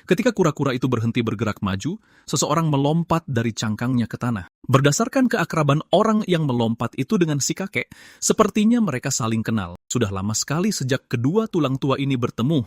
Ketika kura-kura itu berhenti bergerak maju, seseorang melompat dari cangkangnya ke tanah. Berdasarkan keakraban orang yang melompat itu dengan si kakek, sepertinya mereka saling kenal. Sudah lama sekali sejak kedua tulang tua ini bertemu.